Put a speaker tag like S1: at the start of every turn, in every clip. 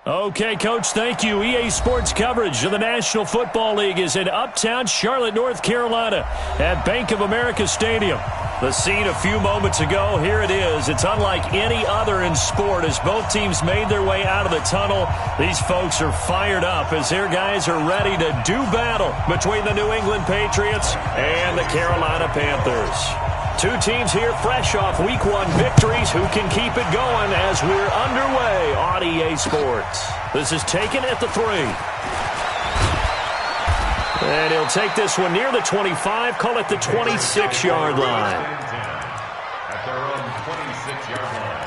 S1: Okay, Coach, thank you. EA Sports coverage of the National Football League is in uptown Charlotte, North Carolina at Bank of America Stadium. The scene a few moments ago, here it is. It's unlike any other in sport as both teams made their way out of the tunnel. These folks are fired up as their guys are ready to do battle between the New England Patriots and the Carolina Panthers. Two teams here fresh off Week 1 victories. Who can keep it going as we're underway on EA Sports? This is taken at the 3. And he'll take this one near the 25, call it the 26-yard line.
S2: At their own 26-yard line.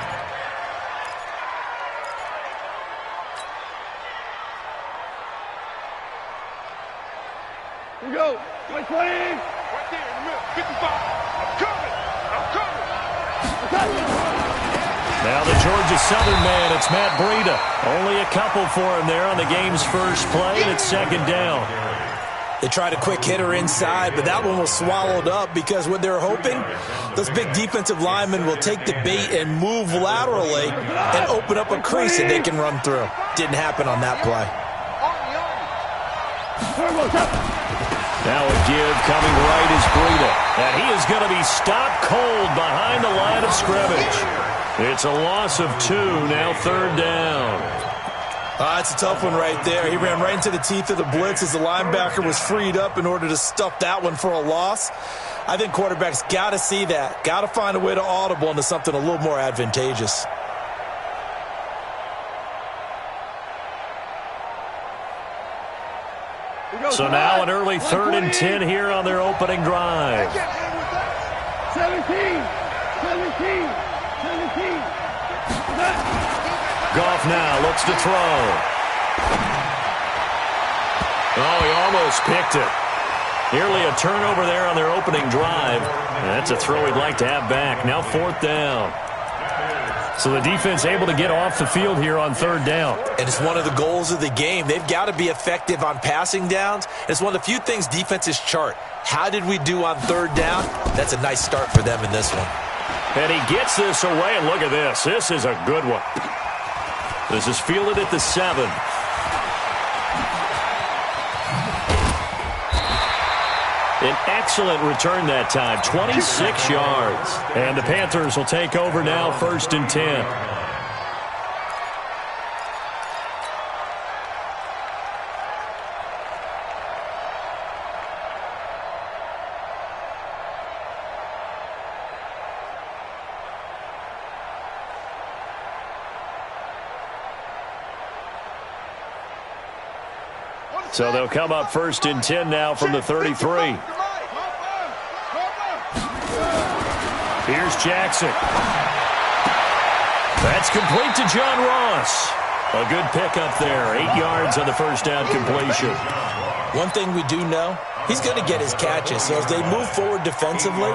S3: Here we go. 20.
S4: Right there in the middle. 55. I'm coming.
S1: Now the Georgia Southern man, it's Matt Breida. Only a couple for him there on the game's first play, and it's second down.
S5: They tried a quick hitter inside, but that one was swallowed up because what they're hoping, those big defensive linemen will take the bait and move laterally and open up a crease that they can run through. Didn't happen on that play.
S1: Now a give coming right is Breida. And he is going to be stopped cold behind the line of scrimmage. It's a loss of 2, now third down.
S5: It's a tough one right there. He ran right into the teeth of the blitz as the linebacker was freed up in order to stuff that one for a loss. I think quarterbacks got to see that. Got to find a way to audible into something a little more advantageous.
S1: So now an early 3rd and 10 here on their opening drive.
S3: 17.
S1: Goff now looks to throw. Oh, he almost picked it. Nearly a turnover there on their opening drive. And that's a throw he'd like to have back. Now 4th down. So the defense able to get off the field here on 3rd down.
S5: And it's one of the goals of the game. They've got to be effective on passing downs. It's one of the few things defenses chart. How did we do on 3rd down? That's a nice start for them in this one.
S1: And he gets this away, and look at this. This is a good one. This is fielded at the 7. An excellent return that time, 26 yards. And the Panthers will take over now, 1st and 10. So they'll come up 1st and 10 now from the 33. Here's Jackson. That's complete to John Ross. A good pickup there. 8 yards on the first down completion.
S5: One thing we do know, he's going to get his catches. So as they move forward defensively,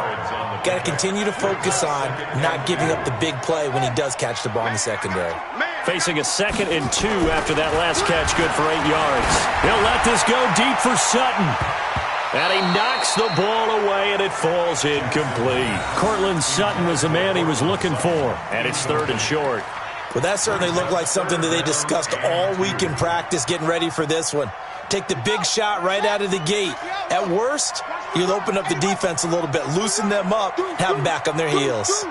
S5: got to continue to focus on not giving up the big play when he does catch the ball in the secondary.
S1: Facing a 2nd and 2 after that last catch, good for 8 yards. He'll let this go deep for Sutton. And he knocks the ball away, and it falls incomplete. Cortland Sutton was the man he was looking for. And it's 3rd and short.
S5: Well, that certainly looked like something that they discussed all week in practice getting ready for this one. Take the big shot right out of the gate. At worst, you'll open up the defense a little bit, loosen them up, have them back on their heels.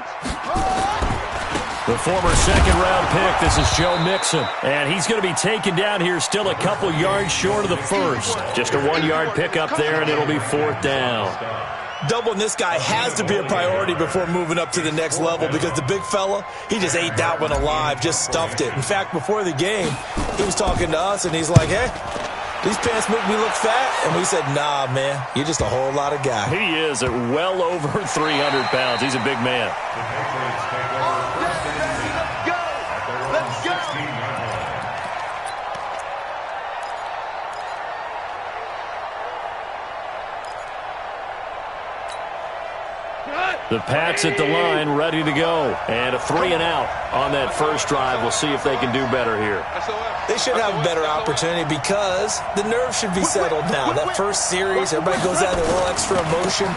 S1: The former 2nd-round pick, this is Joe Mixon. And he's going to be taken down here still a couple yards short of the 1st. Just a 1-yard pickup there, and it'll be 4th down.
S5: Doubling this guy has to be a priority before moving up to the next level because the big fella, he just ate that one alive, just stuffed it. In fact, before the game, he was talking to us, and he's like, hey, these pants make me look fat. And we said, nah, man, you're just a whole lot of guy.
S1: He is at well over 300 pounds. He's a big man. The Pats at the line, ready to go. And a 3 and out on that first drive. We'll see if they can do better here.
S5: They should have a better opportunity because the nerves should be settled now. That first series, everybody goes out with a little extra emotion.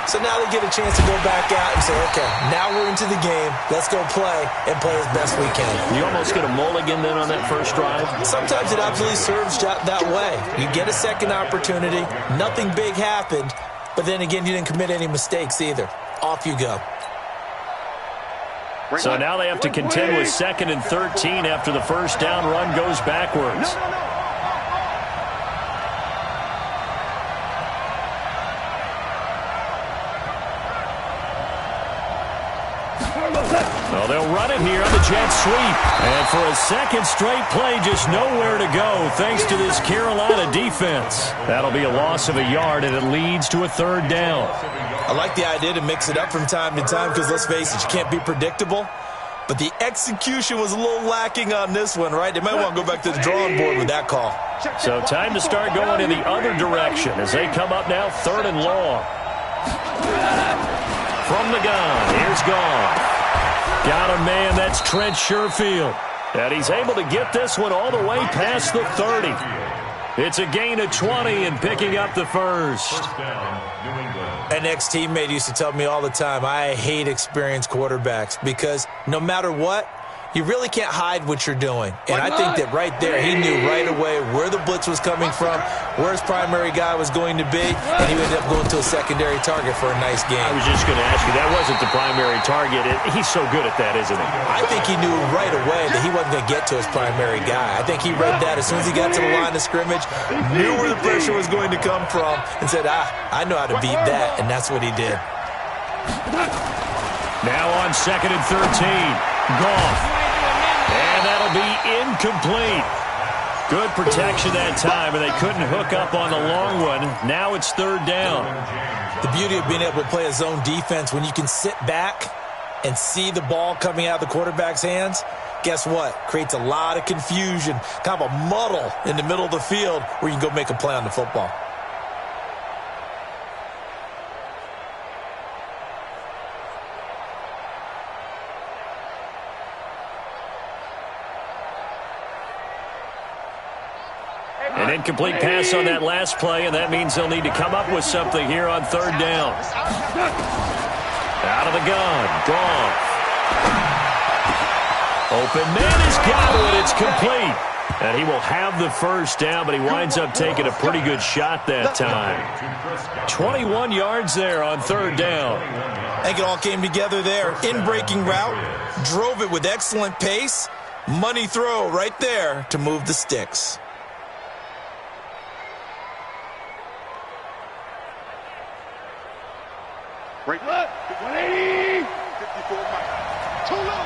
S5: So now they get a chance to go back out and say, okay, now we're into the game. Let's go play and play as best we can.
S1: You almost get a mulligan then on that first drive?
S5: Sometimes it absolutely serves that way. You get a second opportunity. Nothing big happened. But then again, you didn't commit any mistakes either. Off you go.
S1: So now they have to contend with 2nd and 13 after the first down run goes backwards. Well, they'll run it here on the jet sweep. And for a second straight play, just nowhere to go thanks to this Carolina defense. That'll be a loss of a yard, and it leads to a 3rd down.
S5: I like the idea to mix it up from time to time because, let's face it, you can't be predictable. But the execution was a little lacking on this one, right? They might want to go back to the drawing board with that call.
S1: So time to start going in the other direction as they come up now 3rd and long. From the gun, here's Goff. Got a man, that's Trent Sherfield. And he's able to get this one all the way past the 30. It's a gain of 20 and picking up the first.
S5: An ex-teammate used to tell me all the time, I hate experienced quarterbacks because no matter what, you really can't hide what you're doing. And I think that right there, he knew right away where the blitz was coming from, where his primary guy was going to be, and he ended up going to a secondary target for a nice game.
S1: I was just going to ask you, that wasn't the primary target. He's so good at that, isn't he?
S5: I think he knew right away that he wasn't going to get to his primary guy. I think he read that as soon as he got to the line of scrimmage, knew where the pressure was going to come from, and said, I know how to beat that, and that's what he did.
S1: Now on 2nd and 13, Goff. And that'll be incomplete. Good protection that time, and they couldn't hook up on the long one. Now it's 3rd down.
S5: The beauty of being able to play a zone defense when you can sit back and see the ball coming out of the quarterback's hands, guess what? Creates a lot of confusion, kind of a muddle in the middle of the field where you can go make a play on the football.
S1: An incomplete pass on that last play, and that means they'll need to come up with something here on 3rd down. Out of the gun, Goff. Open man has got it, it's complete. And he will have the first down, but he winds up taking a pretty good shot that time. 21 yards there on 3rd down.
S5: I think it all came together there. In-breaking route, drove it with excellent pace. Money throw right there to move the sticks.
S4: Right left, 180, 54 miles. Too low,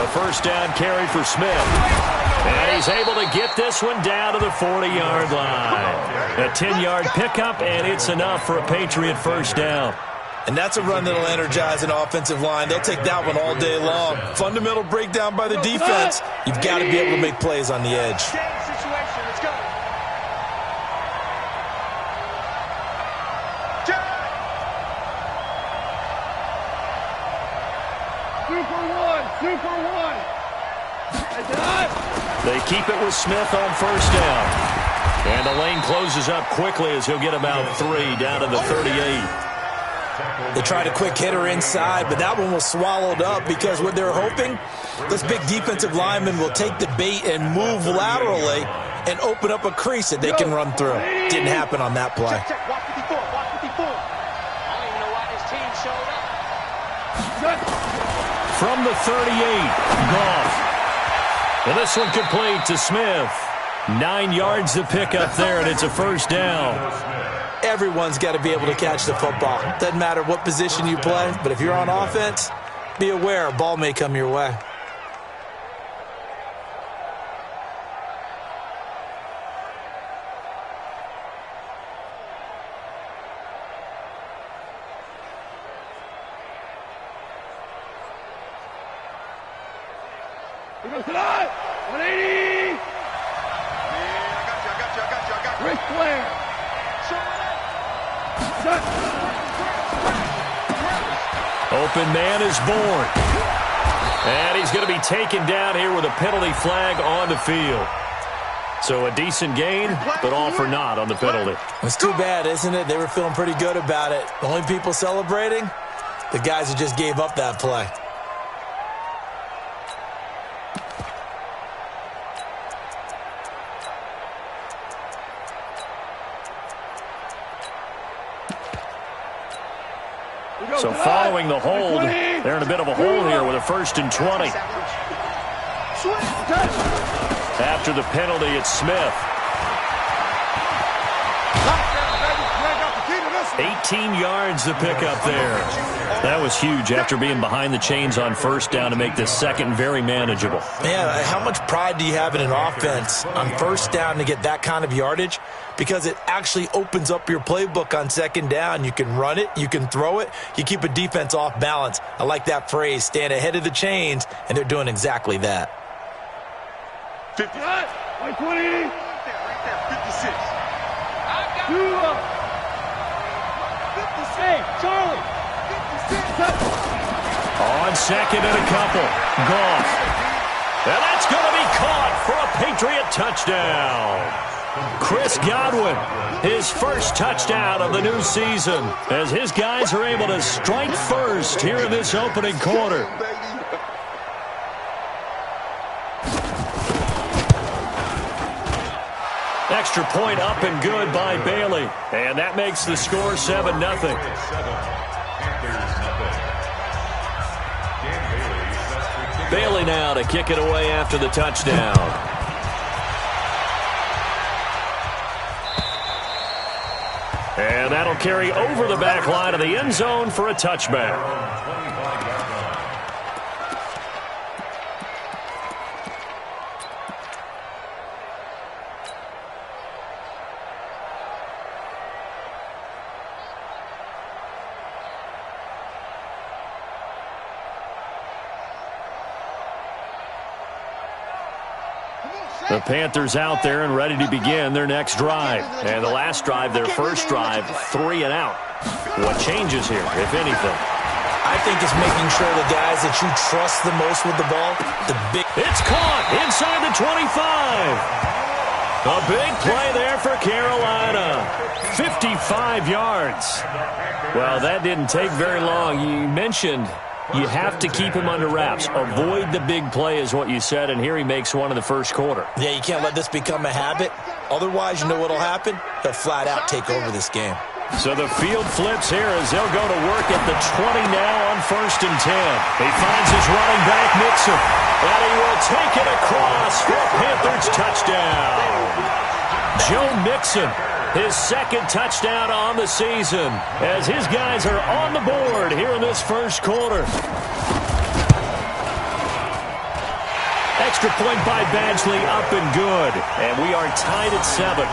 S1: A first down carry for Smith. And he's able to get this one down to the 40-yard line. A 10-yard pickup, and it's enough for a Patriot first down.
S5: And that's a run that'll energize an offensive line. They'll take that one all day long. Fundamental breakdown by the defense. You've got to be able to make plays on the edge.
S4: situation, let's go. 2 for 1, 2 for 1.
S1: They keep it with Smith on first down. And the lane closes up quickly as he'll get about 3 down to the 38.
S5: They tried a quick hitter inside, but that one was swallowed up because what they're hoping, this big defensive lineman will take the bait and move laterally and open up a crease that they can run through. Didn't happen on that play.
S4: Check, watch 54, watch 54. I don't even know why this team showed up.
S1: From the 38, Goff. And this one complete to Smith. 9 yards to pick up there, and it's a first down.
S5: Everyone's got to be able to catch the football. Doesn't matter what position you play, but if you're on offense, be aware a ball may come your way.
S4: He goes to that. 180. I got you. Ric Flair.
S1: open man is born. And he's going to be taken down here with a penalty flag on the field. So a decent gain, but all for naught on the penalty.
S5: It's too bad, isn't it? They were feeling pretty good about it. The only people celebrating, the guys who just gave up that play.
S1: So following the hold, they're in a bit of a hole here with a 1st and 20. After the penalty, it's Smith. 18 yards to pick up there. That was huge after being behind the chains on 1st down to make this second very manageable.
S5: Man, how much pride do you have in an offense on 1st down to get that kind of yardage? Because it actually opens up your playbook on 2nd down. You can run it, you can throw it, you keep a defense off balance. I like that phrase, stand ahead of the chains, and they're doing exactly that.
S4: 50. 120. Right there, 56. Hey, Charlie. 56.
S1: On 2nd and a couple. Goff. And that's going to be caught for a Patriot touchdown. Chris Godwin, his 1st touchdown of the new season, as his guys are able to strike first here in this opening quarter. Extra point up and good by Bailey. And that makes the score 7-0. Bailey now to kick it away after the touchdown. And that'll carry over the back line of the end zone for a touchback. The Panthers out there and ready to begin their next drive. And the last drive, their 1st drive, 3 and out. What changes here, if anything?
S5: I think it's making sure the guys that you trust the most with the ball,
S1: It's caught inside the 25. A big play there for Carolina. 55 yards. Well, that didn't take very long. You mentioned you have to keep him under wraps. Avoid the big play is what you said, and here he makes one in the 1st quarter.
S5: Yeah, you can't let this become a habit. Otherwise, you know what will happen? They'll flat out take over this game.
S1: So the field flips here as they'll go to work at the 20 now on 1st and 10. He finds his running back, Mixon, and he will take it across for a Panthers touchdown. Joe Mixon, his 2nd touchdown on the season, as his guys are on the board here in this 1st quarter. Extra point by Badgley, up and good. And we are tied at 7.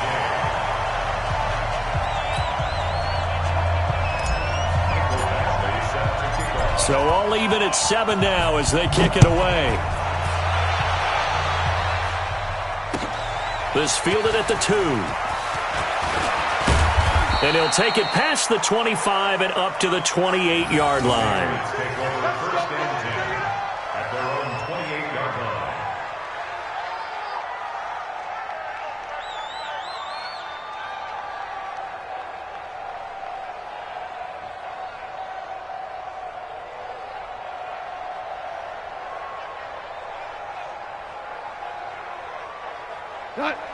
S1: So all even at 7 now as they kick it away. This fielded at the 2. And he'll take it past the 25 and up to the 28-yard line.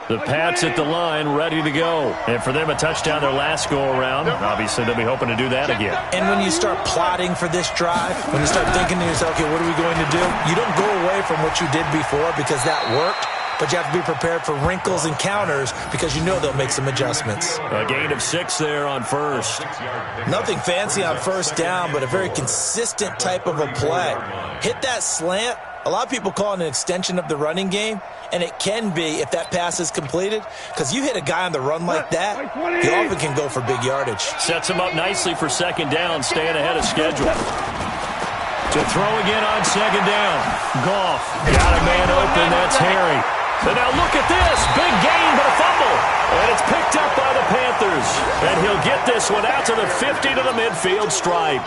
S1: The Pats at the line, ready to go. And for them, a touchdown their last go-around. Obviously, they'll be hoping to do that again.
S5: And when you start plotting for this drive, when you start thinking to yourself, okay, what are we going to do? You don't go away from what you did before because that worked, but you have to be prepared for wrinkles and counters because you know they'll make some adjustments.
S1: A gain of 6 there on 1st.
S5: Nothing fancy on 1st down, but a very consistent type of a play. Hit that slant. A lot of people call it an extension of the running game, and it can be if that pass is completed, because you hit a guy on the run like that, he often can go for big yardage.
S1: Sets him up nicely for 2nd down, staying ahead of schedule. To throw again on 2nd down. Goff got a man open, that's Harry. And now look at this, big gain but a fumble. And it's picked up by the Panthers. And he'll get this one out to the 50 to the midfield stripe.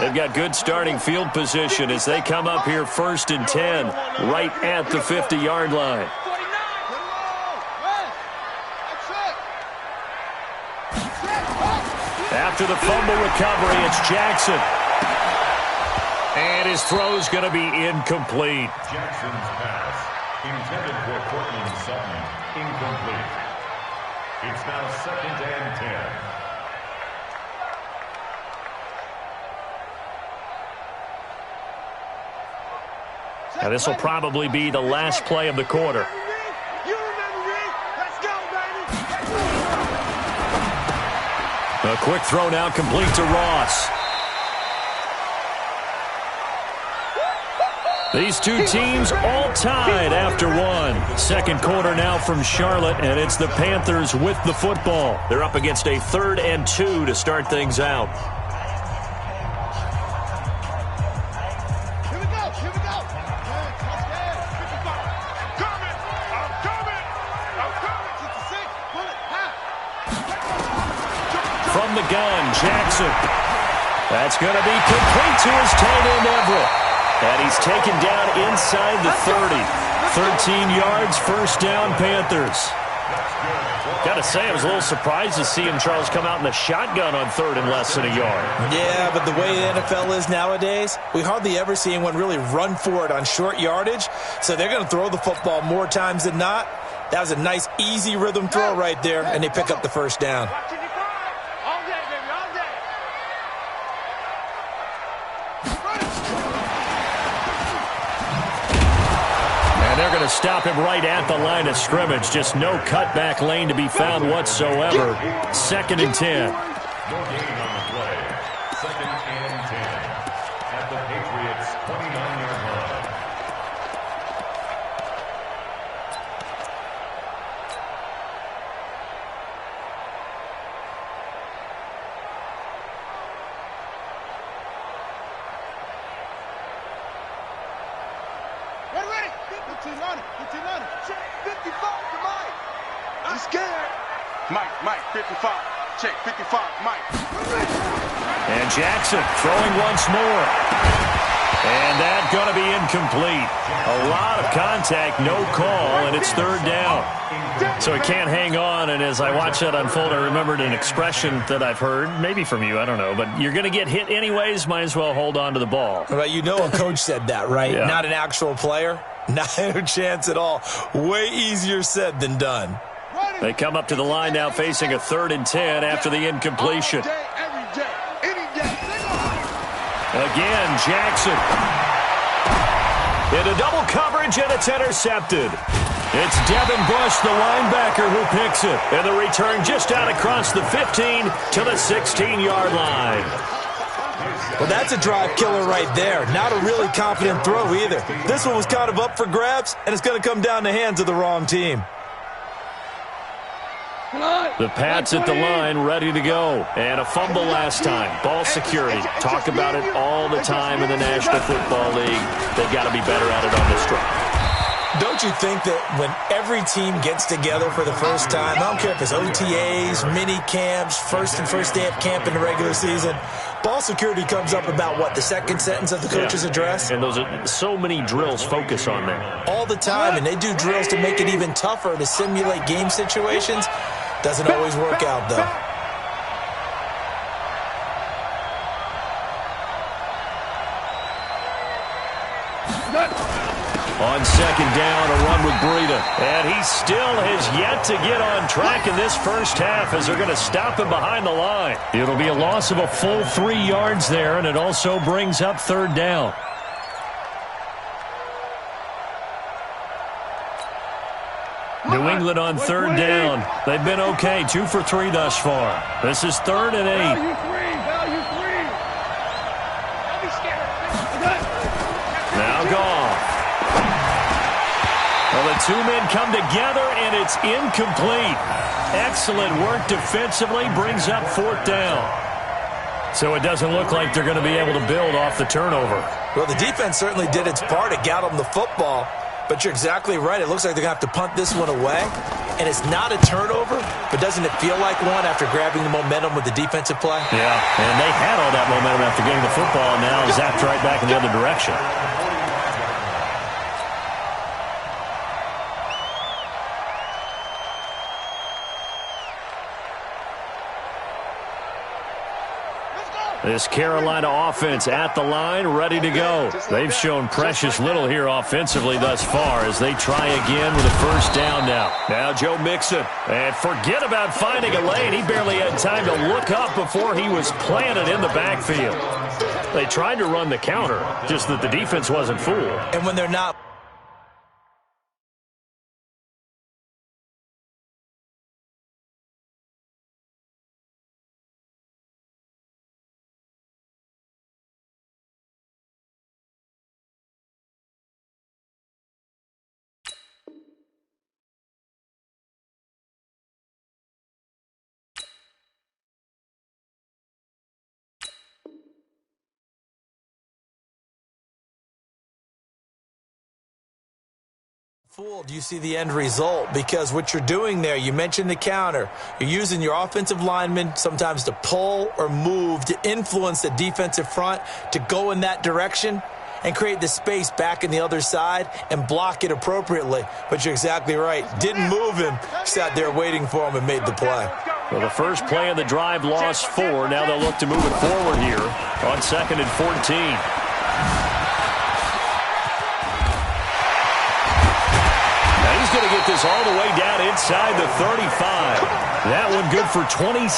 S1: They've got good starting field position as they come up here 1st and 10, right at the 50-yard line. After the fumble recovery, it's Jackson. And his throw's going to be incomplete.
S2: Jackson's pass, intended for Cortland Sutton, incomplete. It's now 2nd and 10.
S1: Now, this will probably be the last play of the quarter. A quick throw now complete to Ross. These two teams all tied after one. Second quarter now from Charlotte, and it's the Panthers with the football. They're up against a 3rd and 2 to start things out.
S4: Here we go. I'm coming.
S1: From the gun, Jackson. That's going to be complete to his tight end, Everett. And he's taken down inside the 30. 13 yards, 1st down, Panthers. Got to say, I was a little surprised to see him, Charles, come out in the shotgun on 3rd and less than a yard.
S5: Yeah, but the way the NFL is nowadays, we hardly ever see anyone really run for it on short yardage. So they're going to throw the football more times than not. That was a nice, easy rhythm throw right there, and they pick up the 1st down.
S1: They're going to stop him right at the line of scrimmage. Just no cutback lane to be found whatsoever. 2nd and 10.
S2: No gain on the play. 2nd and 10. At the Patriots' 29-yard line.
S4: Ready. 1500. Check 55 to Mike. I'm scared. Mike, 55. Check 55, Mike.
S1: And Jackson throwing once more. And that's going to be incomplete. A lot of contact, no call, and it's 3rd down. So he can't hang on, and as I watch that unfold, I remembered an expression that I've heard, maybe from you, I don't know, but you're going to get hit anyways, might as well hold on to the ball.
S5: Right, you know a coach said that, right?
S1: Yeah. Not
S5: an actual player. Not a chance at all. Way easier said than done.
S1: They come up to the line now facing a 3rd and 10 after the incompletion.
S4: Every day, any day.
S1: Again, Jackson. Into double coverage, and it's intercepted. It's Devin Bush, the linebacker, who picks it. And the return just out across the 15 to the 16-yard line.
S5: Well, that's a drive killer right there. Not a really confident throw either. This one was kind of up for grabs, and it's going to come down the hands of the wrong team.
S1: The Pats at the line, ready to go. And a fumble last time. Ball security. Talk about it all the time in the National Football League. They've got to be better at it on this drive.
S5: Don't you think that when every team gets together for the first time, I don't care if it's OTAs, mini camps, first day of camp in the regular season, ball security comes up about, what, the second sentence of the coach's address?
S1: And those are so many drills focus on that.
S5: All the time, and they do drills to make it even tougher to simulate game situations. Doesn't always work out, though.
S1: On 2nd down, a run with Breida. And he still has yet to get on track in this first half as they're going to stop him behind the line. It'll be a loss of a full 3 yards there, and it also brings up 3rd down. New England on 3rd down. They've been okay, 2 for 3 thus far. This is 3rd and 8.
S4: Value three. Don't be scared.
S1: Now gone. Well, the two men come together, and it's incomplete. Excellent work defensively, brings up 4th down. So it doesn't look like they're going to be able to build off the turnover.
S5: Well, the defense certainly did its part to get them the football. But you're exactly right. It looks like they're going to have to punt this one away. and it's not a turnover, but doesn't it feel like one after grabbing the momentum with the defensive play?
S1: Yeah, and they had all that momentum after getting the football, and now zapped right back in the other direction. This Carolina offense at the line, ready to go. They've shown precious little here offensively thus far as they try again with a first down now. Now Joe Mixon. And forget about finding a lane. He barely had time to look up before he was planted in the backfield. They tried to run the counter, just that the defense wasn't fooled.
S5: And when they're not... fooled, you see the end result, because what you're doing there, you mentioned the counter. You're using your offensive linemen sometimes to pull or move to influence the defensive front to go in that direction and create the space back in the other side and block it appropriately. But you're exactly right. Didn't move him, sat there waiting for him and made the play.
S1: Well, the first play of the drive lost 4. Now they'll look to move it forward here on 2nd and 14. He's going to get this all the way down inside the 35. That one good for 26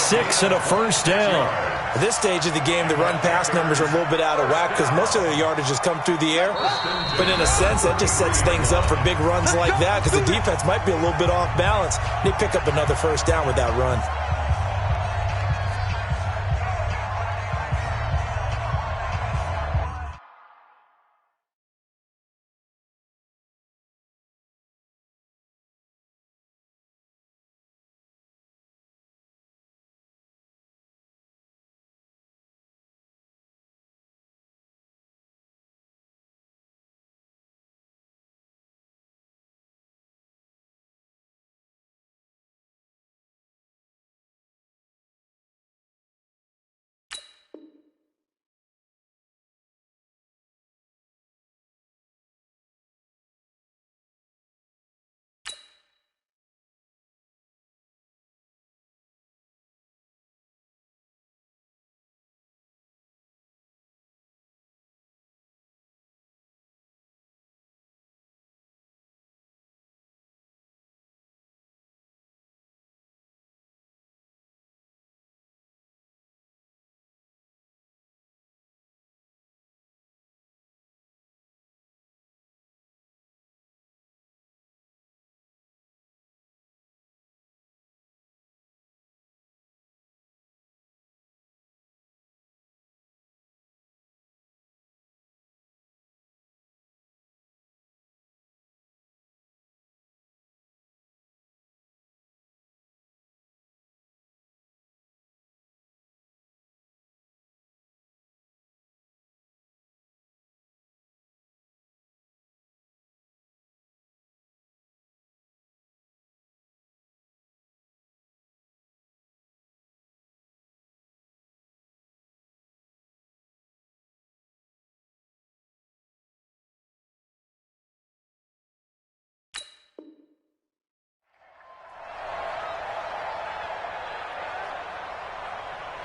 S1: and a first down.
S5: At this stage of the game, the run-pass numbers are a little bit out of whack because most of their yardage has come through the air. But in a sense, that just sets things up for big runs like that because the defense might be a little bit off balance. They pick up another first down with that run.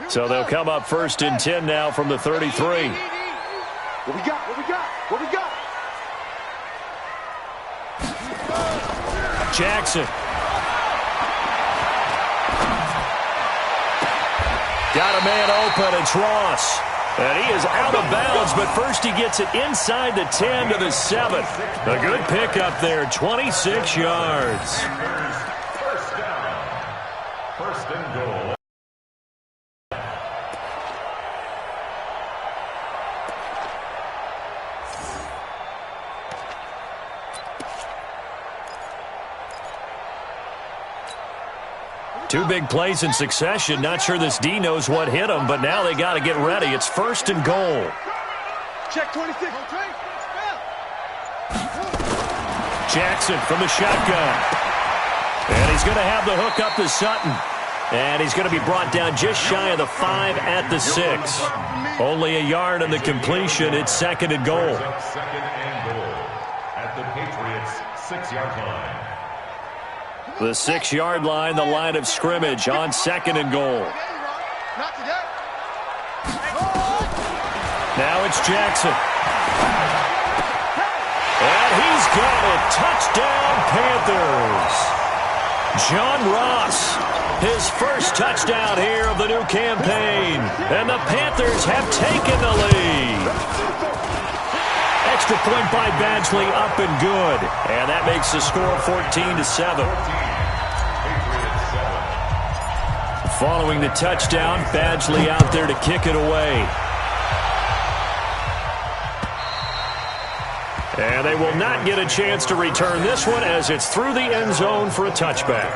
S1: So they'll come up 1st and 10 now from the 33.
S4: What we got? What we got? What we got?
S1: Jackson. Got a man open. It's Ross. And he is out of bounds, but first he gets it inside the 10 to the 7. A good pickup there, 26 yards.
S2: First down. First and goal.
S1: Two big plays in succession. Not sure this D knows what hit him, but now they got to get ready. It's 1st and goal.
S4: Check 26.
S1: Jackson from the shotgun. And he's going to have the hook up to Sutton. And he's going to be brought down just shy of the 5 at the 6. Only a yard on the completion. It's 2nd and goal.
S2: Second and goal at the Patriots' 6-yard line.
S1: The 6-yard line, the line of scrimmage on 2nd and goal. Now it's Jackson. And he's got it. Touchdown, Panthers. John Ross, his first touchdown here of the new campaign. And the Panthers have taken the lead. Extra point by Badgley, up and good. And that makes the score 14-7. Following the touchdown, Badgley out there to kick it away. And they will not get a chance to return this one as it's through the end zone for a touchback.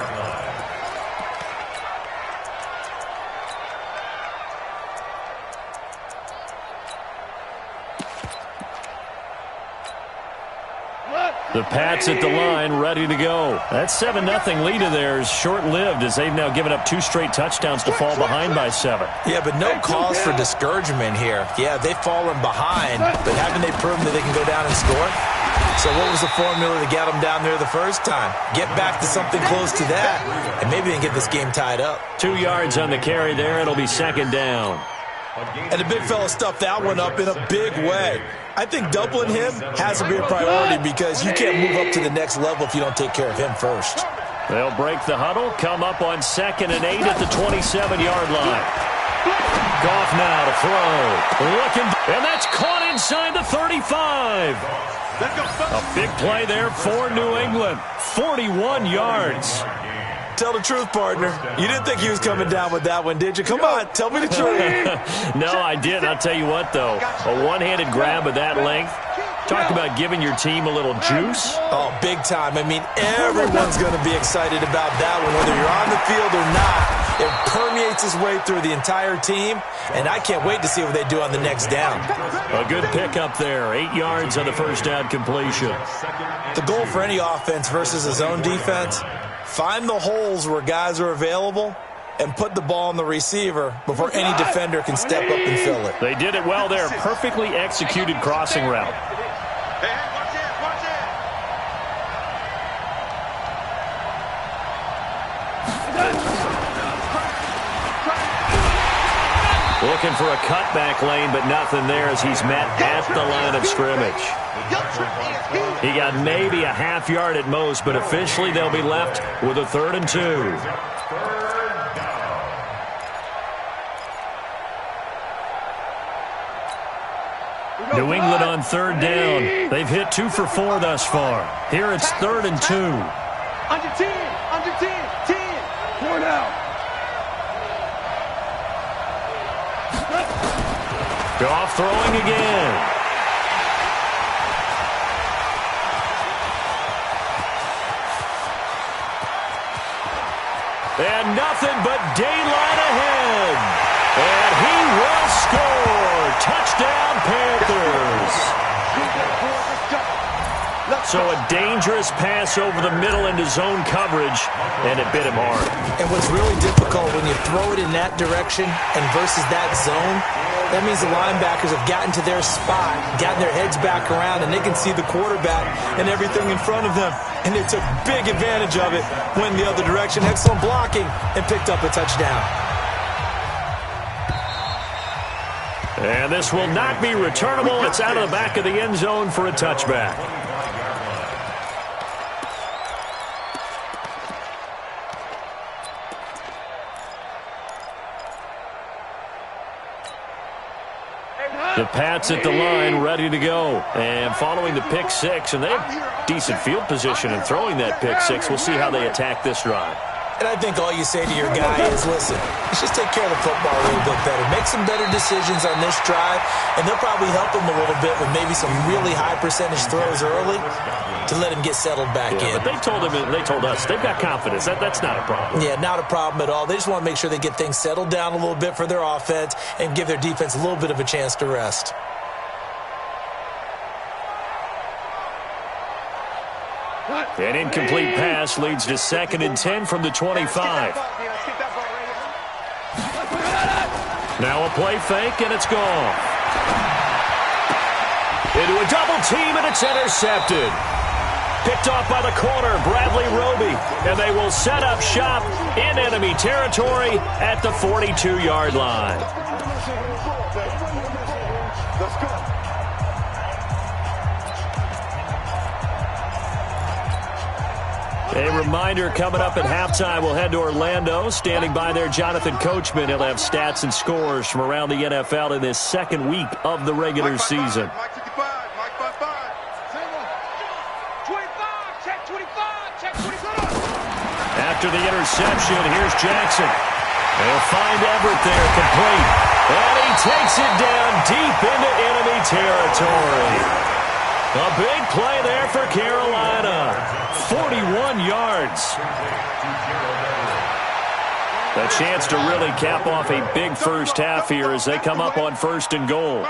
S1: The Pats at the line, ready to go. That 7-0 lead of theirs short-lived as they've now given up 2 straight touchdowns to fall behind by 7.
S5: Yeah, but no cause for discouragement here. Yeah, they've fallen behind, but haven't they proven that they can go down and score? So what was the formula to get them down there the first time? Get back to something close to that, and maybe they can get this game tied up.
S1: 2 yards on the carry there. It'll be 2nd down.
S5: And the big fella stuffed that one up in a big way. I think doubling him has to be a priority because you can't move up to the next level if you don't take care of him first.
S1: They'll break the huddle, come up on 2nd and 8 at the 27-yard line. Goff now to throw. Looking, and that's caught inside the 35. A big play there for New England. 41 yards.
S5: Tell the truth, partner. You didn't think he was coming down with that one, did you? Come on, tell me the truth.
S1: No, I didn't. I'll tell you what, though. A one-handed grab of that length. Talk about giving your team a little juice.
S5: Oh, big time. I mean, everyone's going to be excited about that one, whether you're on the field or not. It permeates its way through the entire team, and I can't wait to see what they do on the next down.
S1: A good pickup there. 8 yards on the first down completion.
S5: The goal for any offense versus a zone defense, find the holes where guys are available and put the ball on the receiver before any defender can step up and fill it.
S1: They did it well there. Perfectly executed crossing route. Looking for a cutback lane, but nothing there as he's met at the line of scrimmage. He got maybe a half yard at most, but officially they'll be left with a 3rd and 2. New England on 3rd down. They've hit 2 for 4 thus far. Here it's 3rd and 2.
S4: Under 10, 10. 4 now.
S1: Goff throwing again. And nothing but daylight ahead. And he will score. Touchdown, Panthers. So a dangerous pass over the middle into zone coverage, and it bit him hard.
S5: And what's really difficult when you throw it in that direction and versus that zone, that means the linebackers have gotten to their spot, gotten their heads back around, and they can see the quarterback and everything in front of them. And they took big advantage of it, went the other direction, excellent blocking, and picked up a touchdown.
S1: And this will not be returnable. It's out of the back of the end zone for a touchback. The Pats at the line, ready to go. And following the pick 6, and they have decent field position in throwing that pick 6. We'll see how they attack this drive.
S5: And I think all you say to your guy is, listen, let's just take care of the football a little bit better. Make some better decisions on this drive, and they'll probably help him a little bit with maybe some really high percentage throws early to let him get settled back in.
S1: But they told us they've got confidence. That's not a problem.
S5: Yeah, not a problem at all. They just want to make sure they get things settled down a little bit for their offense and give their defense a little bit of a chance to rest.
S4: What?
S1: An incomplete pass leads to 2nd and 10 from the 25. Now a play fake, and it's gone. Into a double team, and it's intercepted. Picked off by the corner, Bradley Roby. And they will set up shop in enemy territory at the 42-yard line.
S4: Let's go.
S1: A reminder, coming up at halftime, we'll head to Orlando. Standing by there, Jonathan Coachman. He'll have stats and scores from around the NFL in this second week of the regular season.
S4: Mike 55, Mike 55. 25, check 25, check 25.
S1: After the interception, here's Jackson. They'll find Everett there, complete. And he takes it down deep into enemy territory. A big play there for Carolina. 41 yards. A chance to really cap off a big first half here as they come up on 1st and goal.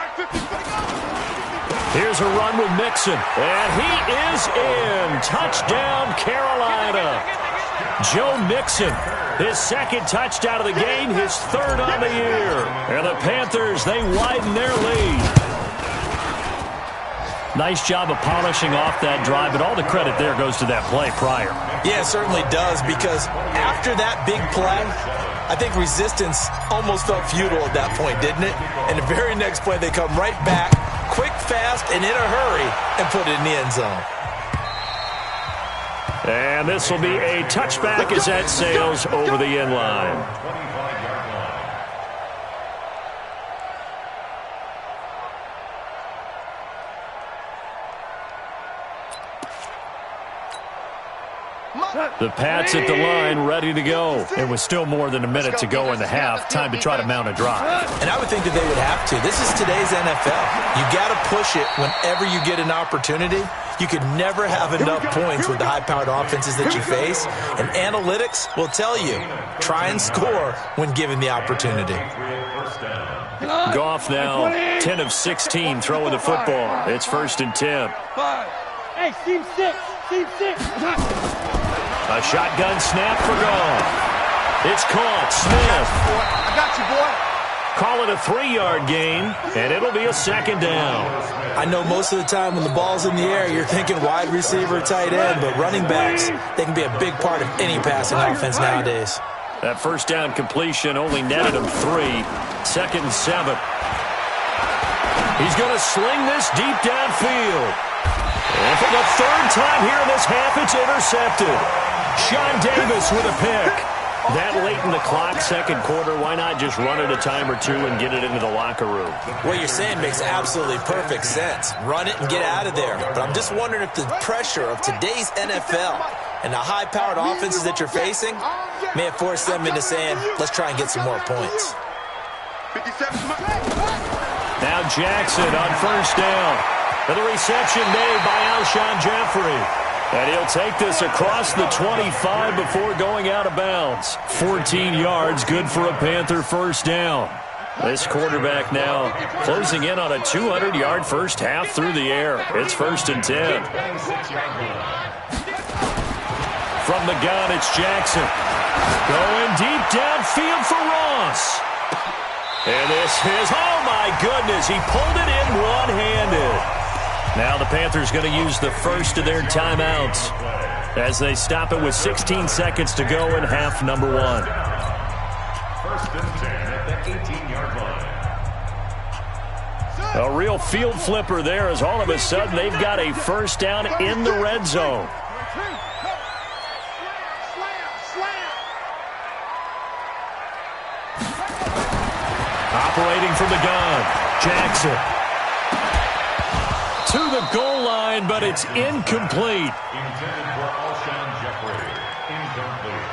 S1: Here's a run with Mixon. And he is in. Touchdown, Carolina. Joe Mixon, his 2nd touchdown of the game, his 3rd on the year. And the Panthers, they widen their lead. Nice job of polishing off that drive, but all the credit there goes to that play prior.
S5: Yeah, it certainly does, because after that big play, I think resistance almost felt futile at that point, didn't it? And the very next play, they come right back, quick, fast, and in a hurry, and put it in the end zone.
S1: And this will be a touchback as that sails over the end line. The Pats at the line, ready to go. It was still more than a minute to go in the half. Time to try to mount a drive.
S5: And I would think that they would have to. This is today's NFL. You got to push it whenever you get an opportunity. You could never have enough points with the high-powered offenses that you face. And analytics will tell you, try and score when given the opportunity.
S1: Goff now, 10 of 16 throwing the football. It's 1st and 10.
S3: Hey, team 6. Team 6.
S1: A shotgun snap for Goff. It's caught. Smith.
S4: I got you, boy.
S1: Call it a 3-yard gain, and it'll be a 2nd down.
S5: I know most of the time when the ball's in the air, you're thinking wide receiver, tight end, but running backs, they can be a big part of any passing offense nowadays.
S1: That 1st down completion only netted him 3. 2nd and 7. He's going to sling this deep downfield. And for the 3rd time here in this half, it's intercepted. Sean Davis with a pick. That late in the clock, 2nd quarter, why not just run it a time or two and get it into the locker room?
S5: What you're saying makes absolutely perfect sense. Run it and get out of there. But I'm just wondering if the pressure of today's NFL and the high-powered offenses that you're facing may have forced them into saying, let's try and get some more points.
S4: 57.
S1: Now Jackson on 1st down. And the reception made by Alshon Jeffrey. And he'll take this across the 25 before going out of bounds. 14 yards, good for a Panther 1st down. This quarterback now closing in on a 200-yard first half through the air. It's 1st and 10. From the gun, it's Jackson. Going deep downfield for Ross. And this is, oh my goodness, he pulled it in one-handed. Now the Panthers going to use the first of their timeouts as they stop it with 16 seconds to go in half number 1.
S2: 1st and 10 at the 18-yard line.
S1: A real field flipper there as all of a sudden they've got a 1st down in the red zone. Operating from the gun, Jackson. To the goal line, but it's incomplete.
S2: Intended for Alshon Jeffrey. Incomplete.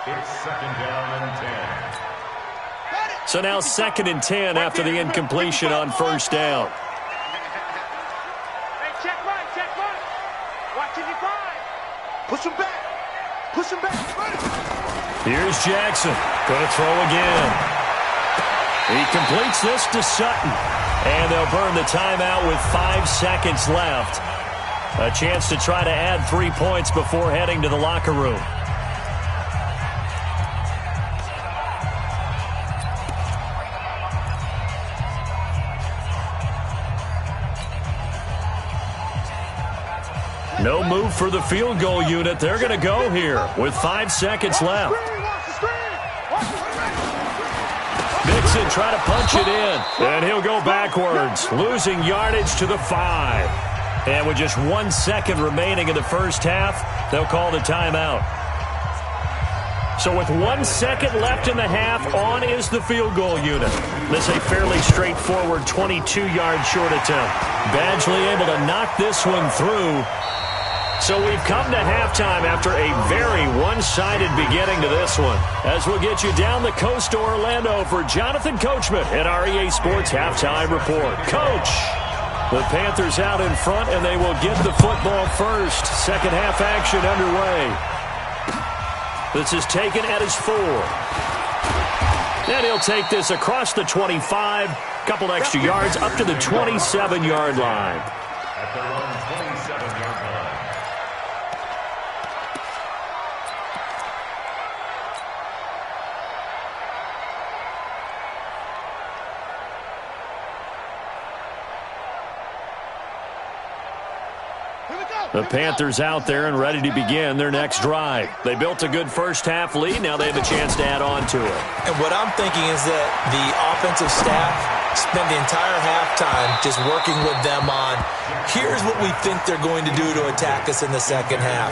S2: It's 2nd down and 10.
S1: So now 2nd and 10 after the incompletion on 1st down.
S3: Hey, check right, check right. Watching your 5.
S4: Push him back. Push him back.
S1: Here's Jackson. Going to throw again. He completes this to Sutton. And they'll burn the timeout with 5 seconds left. A chance to try to add 3 points before heading to the locker room. No move for the field goal unit. They're going to go here with 5 seconds left. Mixon try to punch it in, and he'll go backwards, losing yardage to the 5. And with just 1 second remaining in the first half, they'll call the timeout. So with 1 second left in the half, on is the field goal unit. This is a fairly straightforward 22-yard short attempt. Badgley able to knock this one through. So we've come to halftime after a very one-sided beginning to this one. As we'll get you down the coast to Orlando for Jonathan Coachman at our EA Sports Halftime Report. Coach, the Panthers out in front, and they will get the football first. Second half action underway. This is taken at his 4. And he'll take this across the 25. Couple extra yards up to the 27-yard line.
S2: At their own 27-yard line.
S1: The Panthers out there and ready to begin their next drive. They built a good first half lead. Now they have a chance to add on to it.
S5: And what I'm thinking is that the offensive staff spend the entire halftime just working with them on, here's what we think they're going to do to attack us in the second half.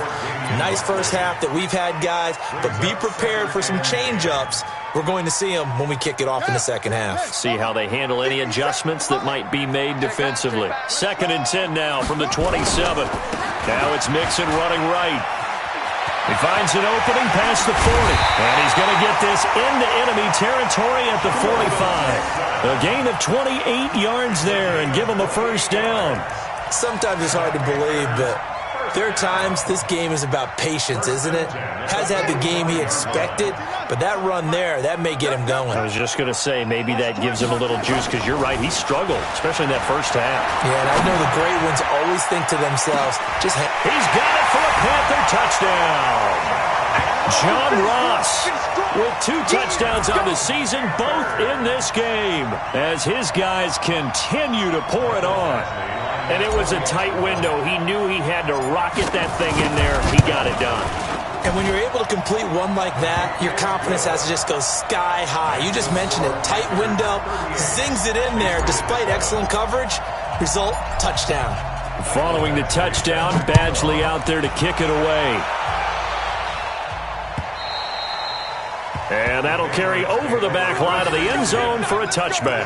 S5: Nice first half that we've had, guys, but be prepared for some change-ups. We're going to see them when we kick it off in the second half.
S1: See how they handle any adjustments that might be made defensively. 2nd and 10 now from the 27. Now it's Mixon running right. He finds an opening past the 40. And he's going to get this into enemy territory at the 45. A gain of 28 yards there and give him a first down.
S5: Sometimes it's hard to believe, but there are times this game is about patience, isn't it? Has had the game he expected, but that run there, that may get him going.
S1: I was just going to say, maybe that gives him a little juice, because you're right, he struggled, especially in that first half.
S5: Yeah, and I know the great ones always think to themselves,
S1: he's got it for a Panther touchdown. John Ross with 2 touchdowns on the season, both in this game, as his guys continue to pour it on. And it was a tight window. He knew he had to rocket that thing in there. He got it done.
S5: And when you're able to complete one like that, your confidence has to just go sky high. You just mentioned it. Tight window, zings it in there despite excellent coverage. Result, touchdown.
S1: Following the touchdown, Badgley out there to kick it away. And that'll carry over the back line of the end zone for a touchback.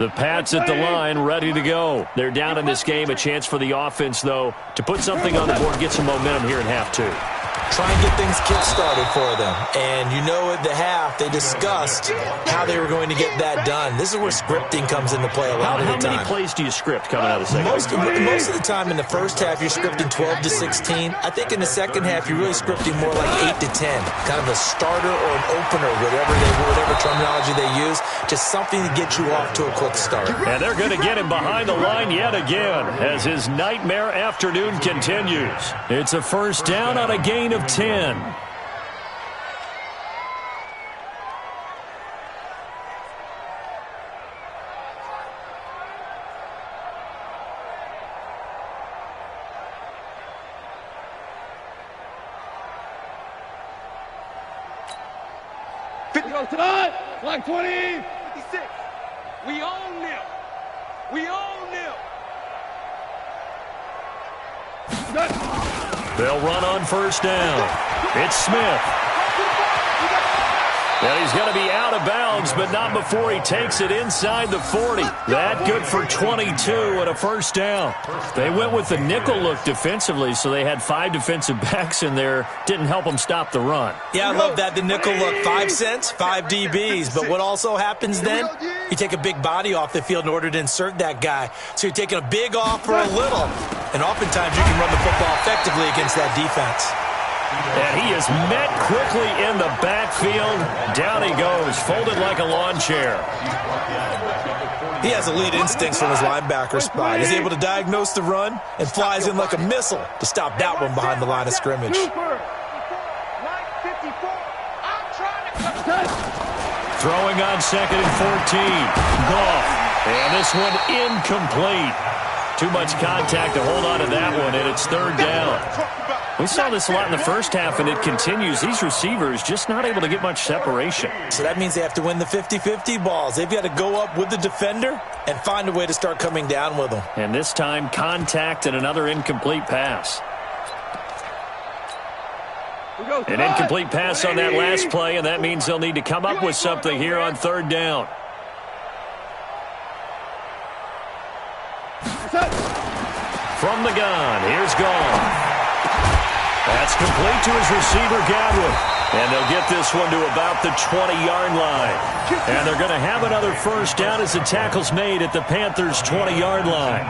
S1: The Pats at the line, ready to go. They're down in this game. A chance for the offense, though, to put something on the board, get some momentum here in half 2.
S5: Try and get things kick-started for them. And you know at the half, they discussed how they were going to get that done. This is where scripting comes into play a lot of the time.
S1: How many plays do you script coming out of the second half?
S5: Most of the time in the first half, you're scripting 12 to 16. I think in the second half, you're really scripting more like 8 to 10. Kind of a starter or an opener, whatever terminology they use. Just something to get you off to a quick start.
S1: And they're going to get him behind the line yet again as his nightmare afternoon continues. It's a first down on a gain of 10.
S3: Like 20, 56. We own them. We own them.
S1: They'll run on first down. It's Smith. And he's going to be out of bounds but not before he takes it inside the 40. That good for 22 and a first down. They went with the nickel look defensively, so they had 5 defensive backs in there. Didn't help them stop the run.
S5: Yeah, I love that. The nickel look, 5 cents, 5 DBs. But what also happens then? You take a big body off the field in order to insert that guy. So you're taking a big off for a little. And oftentimes you can run the football effectively against that defense.
S1: And he is met quickly in the backfield. Down he goes, folded like a lawn chair.
S5: He has elite instincts from his linebacker spot. He's able to diagnose the run and flies in like a missile to stop that one behind the line of scrimmage.
S1: Throwing on 2nd and 14. Goff. And this one incomplete. Too much contact to hold on to that one, and it's 3rd down. We saw this a lot in the first half, and it continues. These receivers just not able to get much separation.
S5: So that means they have to win the 50-50 balls. They've got to go up with the defender and find a way to start coming down with them.
S1: And this time, contact and another incomplete pass. An incomplete pass on that last play, and that means they'll need to come up with something here on 3rd down. From the gun, here's Goff. That's complete to his receiver, Godwin. And they'll get this one to about the 20-yard line. And they're going to have another first down as the tackle's made at the Panthers' 20-yard line.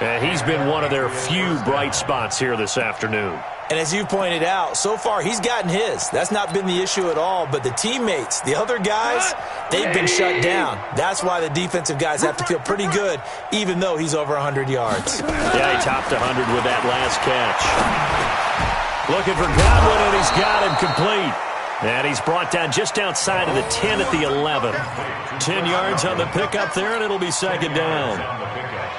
S1: And he's been one of their few bright spots here this afternoon.
S5: And as you pointed out, so far he's gotten his. That's not been the issue at all. But the teammates, the other guys, they've been shut down. That's why the defensive guys have to feel pretty good, even though he's over 100 yards.
S1: Yeah, he topped 100 with that last catch. Looking for Godwin, and he's got him complete. And he's brought down just outside of the 10 at the 11. 10 yards on the pickup there, and it'll be 2nd down.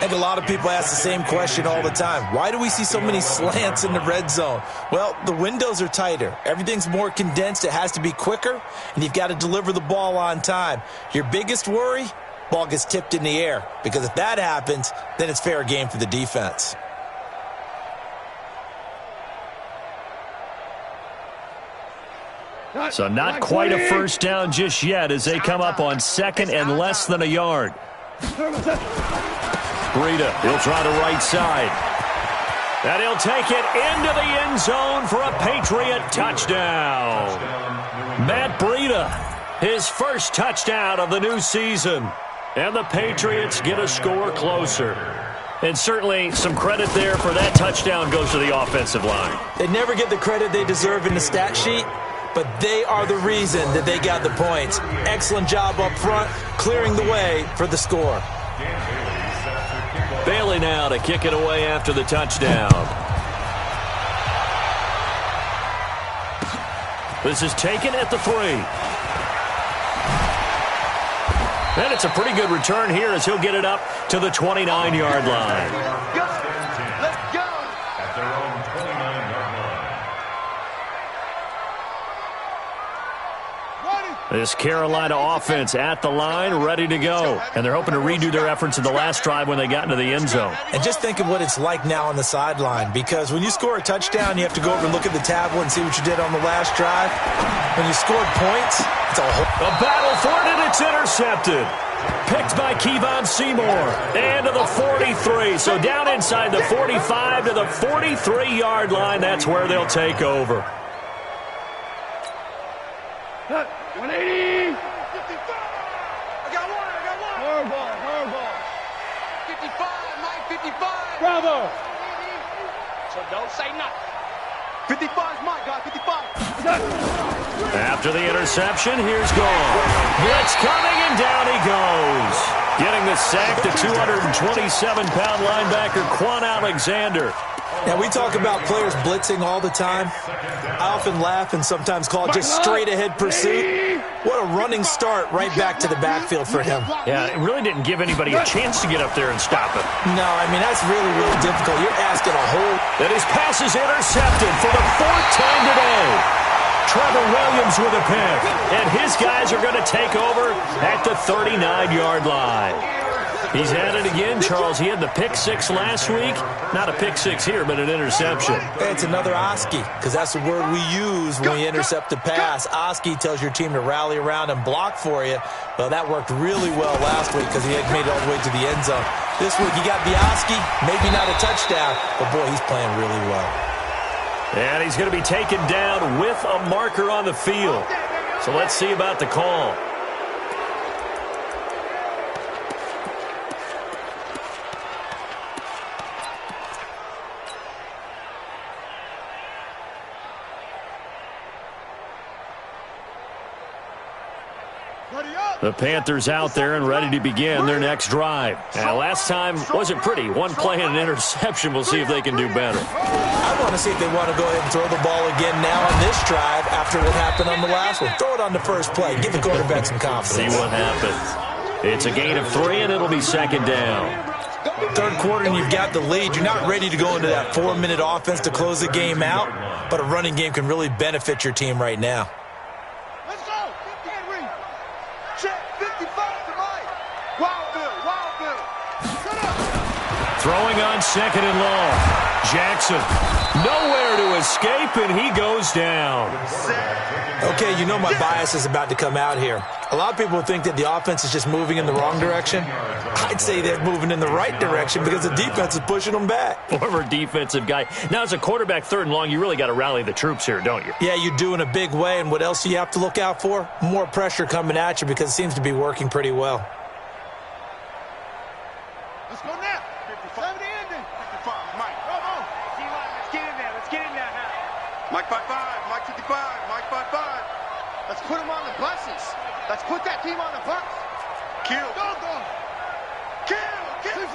S5: And a lot of people ask the same question all the time. Why do we see so many slants in the red zone? Well, the windows are tighter. Everything's more condensed. It has to be quicker, and you've got to deliver the ball on time. Your biggest worry? Ball gets tipped in the air. Because if that happens, then it's fair game for the defense.
S1: So not quite a first down just yet as they come up on 2nd and less than a yard. Breida, he'll try the right side. And he'll take it into the end zone for a Patriot touchdown. Matt Breida, his first touchdown of the new season. And the Patriots get a score closer. And certainly some credit there for that touchdown goes to the offensive line.
S5: They never get the credit they deserve in the stat sheet, but they are the reason that they got the points. Excellent job up front, clearing the way for the score.
S1: Bailey now to kick it away after the touchdown. This is taken at the 3. And it's a pretty good return here as he'll get it up to the 29-yard line.
S4: Let's go.
S2: At their own 29-yard line.
S1: This Carolina offense at the line, ready to go. And they're hoping to redo their efforts in the last drive when they got into the end zone.
S5: And just think of what it's like now on the sideline, because when you score a touchdown, you have to go over and look at the tablet and see what you did on the last drive. When you scored points, it's a
S1: battle for it, and it's intercepted. Picked by Kevon Seymour. And to the 43. So down inside the 45 to the 43-yard line. That's where they'll take over.
S3: 180.
S4: 55. I got one.
S3: Hardball.
S4: 55, Mike, 55.
S3: Bravo.
S4: So don't say nothing. 55 is Mike, guys, 55.
S1: After the interception, here's Goff. Blitz coming, and down he goes. Getting the sack to 227-pound linebacker Quan Alexander.
S5: Now, we talk about players blitzing all the time. I often laugh and sometimes call it just straight-ahead pursuit. What a running start right back to the backfield for him.
S1: Yeah, it really didn't give anybody a chance to get up there and stop it.
S5: No, I mean, that's really, really difficult. You're asking a whole...
S1: And his pass is intercepted for the 4th time today. Trevor Williams with a pick. And his guys are going to take over at the 39-yard line. He's at it again, Charles. He had the pick six last week. Not a pick six here, but an interception.
S5: Hey, it's another Oski, because that's the word we use when we intercept the pass. Oski tells your team to rally around and block for you. Well, that worked really well last week because he had made it all the way to the end zone. This week, you got the Oski, maybe not a touchdown, but boy, he's playing really well.
S1: And he's going to be taken down with a marker on the field. So let's see about the call. The Panthers out there and ready to begin their next drive. And last time wasn't pretty. One play and an interception. We'll see if they can do better.
S5: I want to see if they want to go ahead and throw the ball again now on this drive after what happened on the last one. Throw it on the first play. Give the quarterback some confidence.
S1: See what happens. It's a gain of 3, and it'll be second down.
S5: Third quarter, and you've got the lead. You're not ready to go into that 4-minute offense to close the game out, but a running game can really benefit your team right now.
S1: Throwing on second and long. Jackson, nowhere to escape, and he goes down.
S5: Okay, you know my bias is about to come out here. A lot of people think that the offense is just moving in the wrong direction. I'd say they're moving in the right direction because the defense is pushing them back.
S1: Former defensive guy. Now, as a quarterback, third and long, you really got to rally the troops here, don't you?
S5: Yeah, you do in a big way, and what else do you have to look out for? More pressure coming at you because it seems to be working pretty well.
S4: Let's go now. 55. 55. Mike. Come on. Let's get in there. Let's get in there now. Mike 55. Mike 55. Mike 55. Let's put him on the buses. Let's put that team on the bus. Kill. Go, go. Kill. Kill.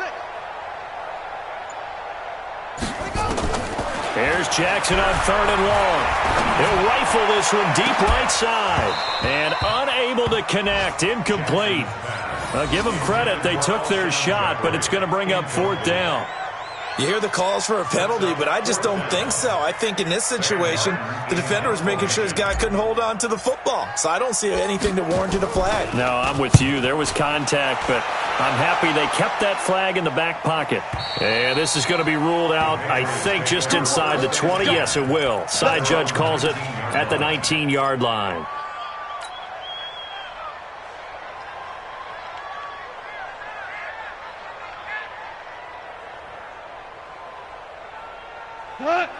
S1: Here's Jackson on third and long. He'll rifle this one deep right side. And unable to connect. Incomplete. Give them credit. They took their shot, but it's going to bring up fourth down.
S5: You hear the calls for a penalty, but I just don't think so. I think in this situation, the defender was making sure his guy couldn't hold on to the football. So I don't see anything that warranted a flag.
S1: No, I'm with you. There was contact, but I'm happy they kept that flag in the back pocket. And this is going to be ruled out, I think, just inside the 20. Yes, it will. Side judge calls it at the 19-yard line.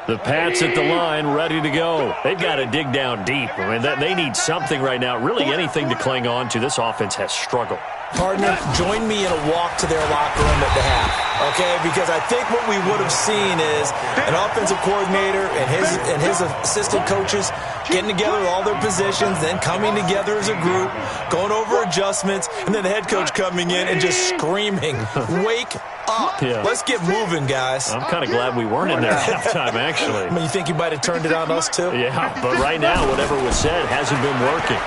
S1: The Pats at the line, ready to go. They've got to dig down deep. I mean, they need something right now, really anything to cling on to. This offense has struggled.
S5: Partner, join me in a walk to their locker room at the half, okay? Because I think what we would have seen is an offensive coordinator and his assistant coaches getting together with all their positions, then coming together as a group, going over adjustments, and then the head coach coming in and just screaming, wake up.
S1: Yeah.
S5: Let's get moving, guys.
S1: I'm kind of glad we weren't in there at halftime, actually.
S5: I mean, you think you might have turned it on us, too?
S1: Yeah, but right now, whatever was said hasn't been working.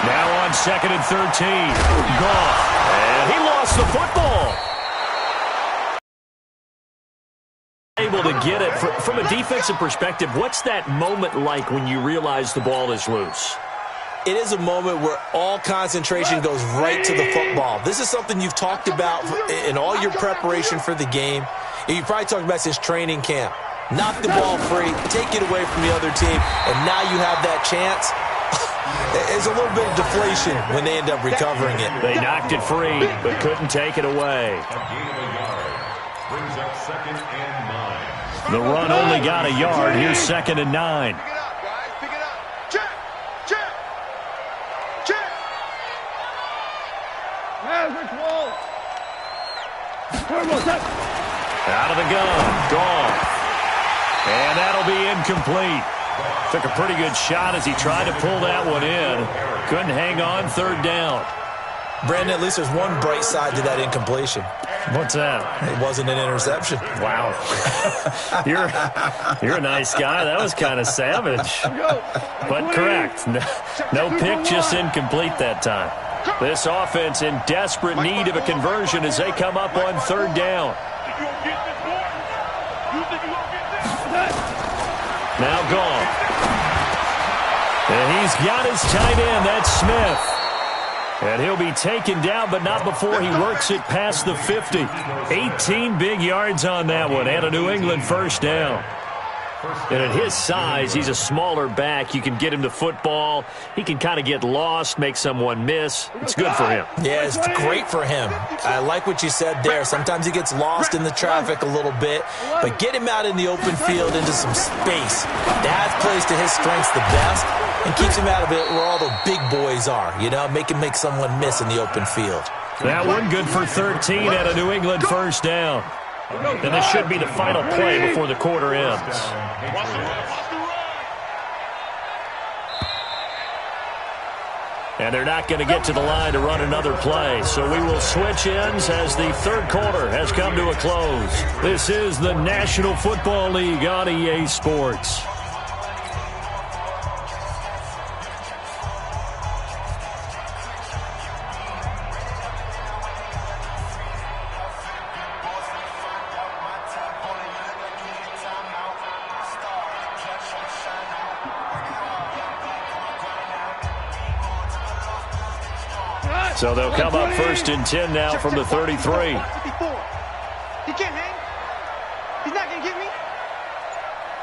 S1: Now on second and 13. Goff. And he lost the football. Able to get it. From a defensive perspective, what's that moment like when you realize the ball is loose?
S5: It is a moment where all concentration goes right to the football. This is something you've talked about in all your preparation for the game. You probably talked about since training camp. Knock the ball free, take it away from the other team, and now you have that chance. There's a little bit of deflation when they end up recovering it.
S1: They knocked it free, but couldn't take it away.
S2: Brings up second and 9.
S1: The run only got a yard. Here's second and 9.
S4: Pick it up, guys. Pick it up. Check. Check. Check.
S1: Out of the gun. Gone. And that'll be incomplete. Took a pretty good shot as he tried to pull that one in. Couldn't hang on, third down.
S5: Brandon, at least there's one bright side to that incompletion.
S1: What's that?
S5: It wasn't an interception.
S1: Wow. You're a nice guy. That was kind of savage. But correct. No pick, just incomplete that time. This offense in desperate need of a conversion as they come up on third down. Now gone. And he's got his tight end. That's Smith. And he'll be taken down, but not before he works it past the 50. 18 big yards on that one, and a New England first down. And at his size, he's a smaller back. You can get him to football. He can kind of get lost, make someone miss. It's good for him.
S5: Yeah, it's great for him. I like what you said there. Sometimes he gets lost in the traffic a little bit, but get him out in the open field into some space. That plays to his strengths the best and keeps him out of it where all the big boys are, you know, make him make someone miss in the open field.
S1: That one good for 13 at a New England first down. And this should be the final play before the quarter ends. And they're not going to get to the line to run another play. So we will switch ends as the third quarter has come to a close. This is the National Football League on EA Sports. So they'll come up first and 10 now from the 33.
S4: 54. He can't hang. He's not going to get me.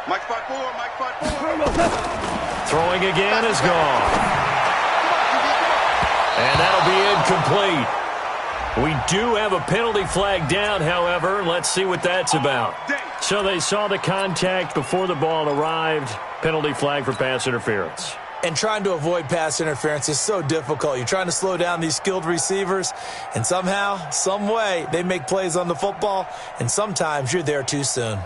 S4: Mike 5-4, Mike 5-4.
S1: Throwing again is gone. And that'll be incomplete. We do have a penalty flag down, however. Let's see what that's about. So they saw the contact before the ball arrived. Penalty flag for pass interference.
S5: And trying to avoid pass interference is so difficult. You're trying to slow down these skilled receivers, and somehow, some way, they make plays on the football, and sometimes you're there too soon.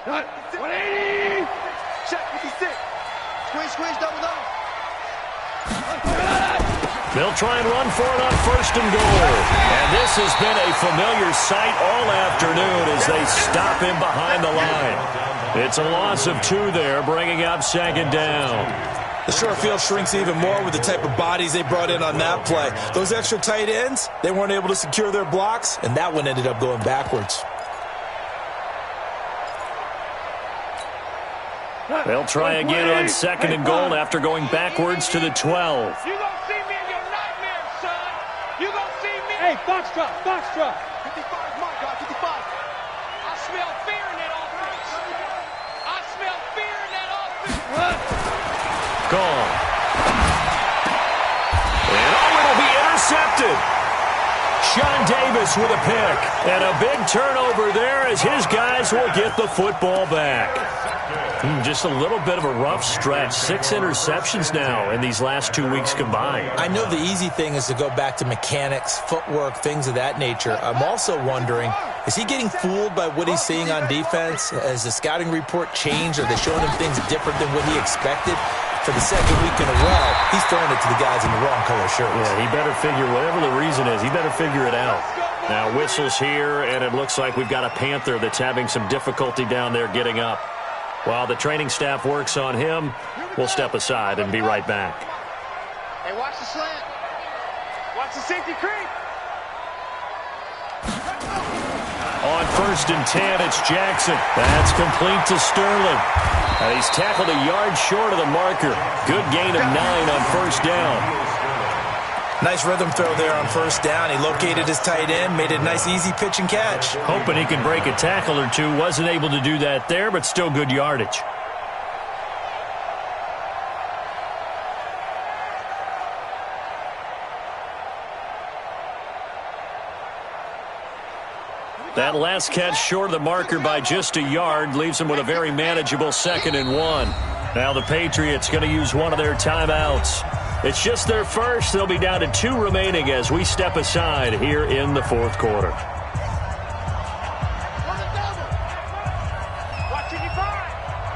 S4: Got 180. Check 56. Squeeze, double.
S1: They'll try and run for it on first and goal. And this has been a familiar sight all afternoon as they stop him behind the line. It's a loss of 2 there, bringing up second down.
S5: The short field shrinks even more with the type of bodies they brought in on that play. Those extra tight ends, they weren't able to secure their blocks, and that one ended up going backwards.
S1: They'll try again on second and goal after going backwards to the 12.
S3: You gonna see me in your nightmares, son. You gonna see me. Hey, box drop.
S4: 55, my God, 55.
S3: I smell fear in that offense. I smell fear in that offense.
S1: Gone. And it'll be intercepted. Sean Davis with a pick. And a big turnover there as his guys will get the football back. Just a little bit of a rough stretch. 6 interceptions now in these last 2 weeks combined.
S5: I know the easy thing is to go back to mechanics, footwork, things of that nature. I'm also wondering, is he getting fooled by what he's seeing on defense? Has the scouting report changed? Are they showing him things different than what he expected? For the second week in a row, he's throwing it to the guys in the wrong color shirts.
S1: Yeah, he better figure, whatever the reason is, he better figure it out. Now, whistles here, and it looks like we've got a Panther that's having some difficulty down there getting up. While the training staff works on him, we'll step aside and be right back.
S4: Hey, watch the slant. Watch the safety creep.
S1: On first and 10, it's Jackson. That's complete to Sterling. And he's tackled a yard short of the marker. Good gain of 9 on first down.
S5: Nice rhythm throw there on first down. He located his tight end, made a nice easy pitch and catch.
S1: Hoping he could break a tackle or two. Wasn't able to do that there, but still good yardage. That last catch short of the marker by just a yard leaves him with a very manageable 2nd and 1. Now the Patriots going to use one of their timeouts. It's just their first. They'll be down to 2 remaining as we step aside here in the 4th quarter.
S4: Watch 55.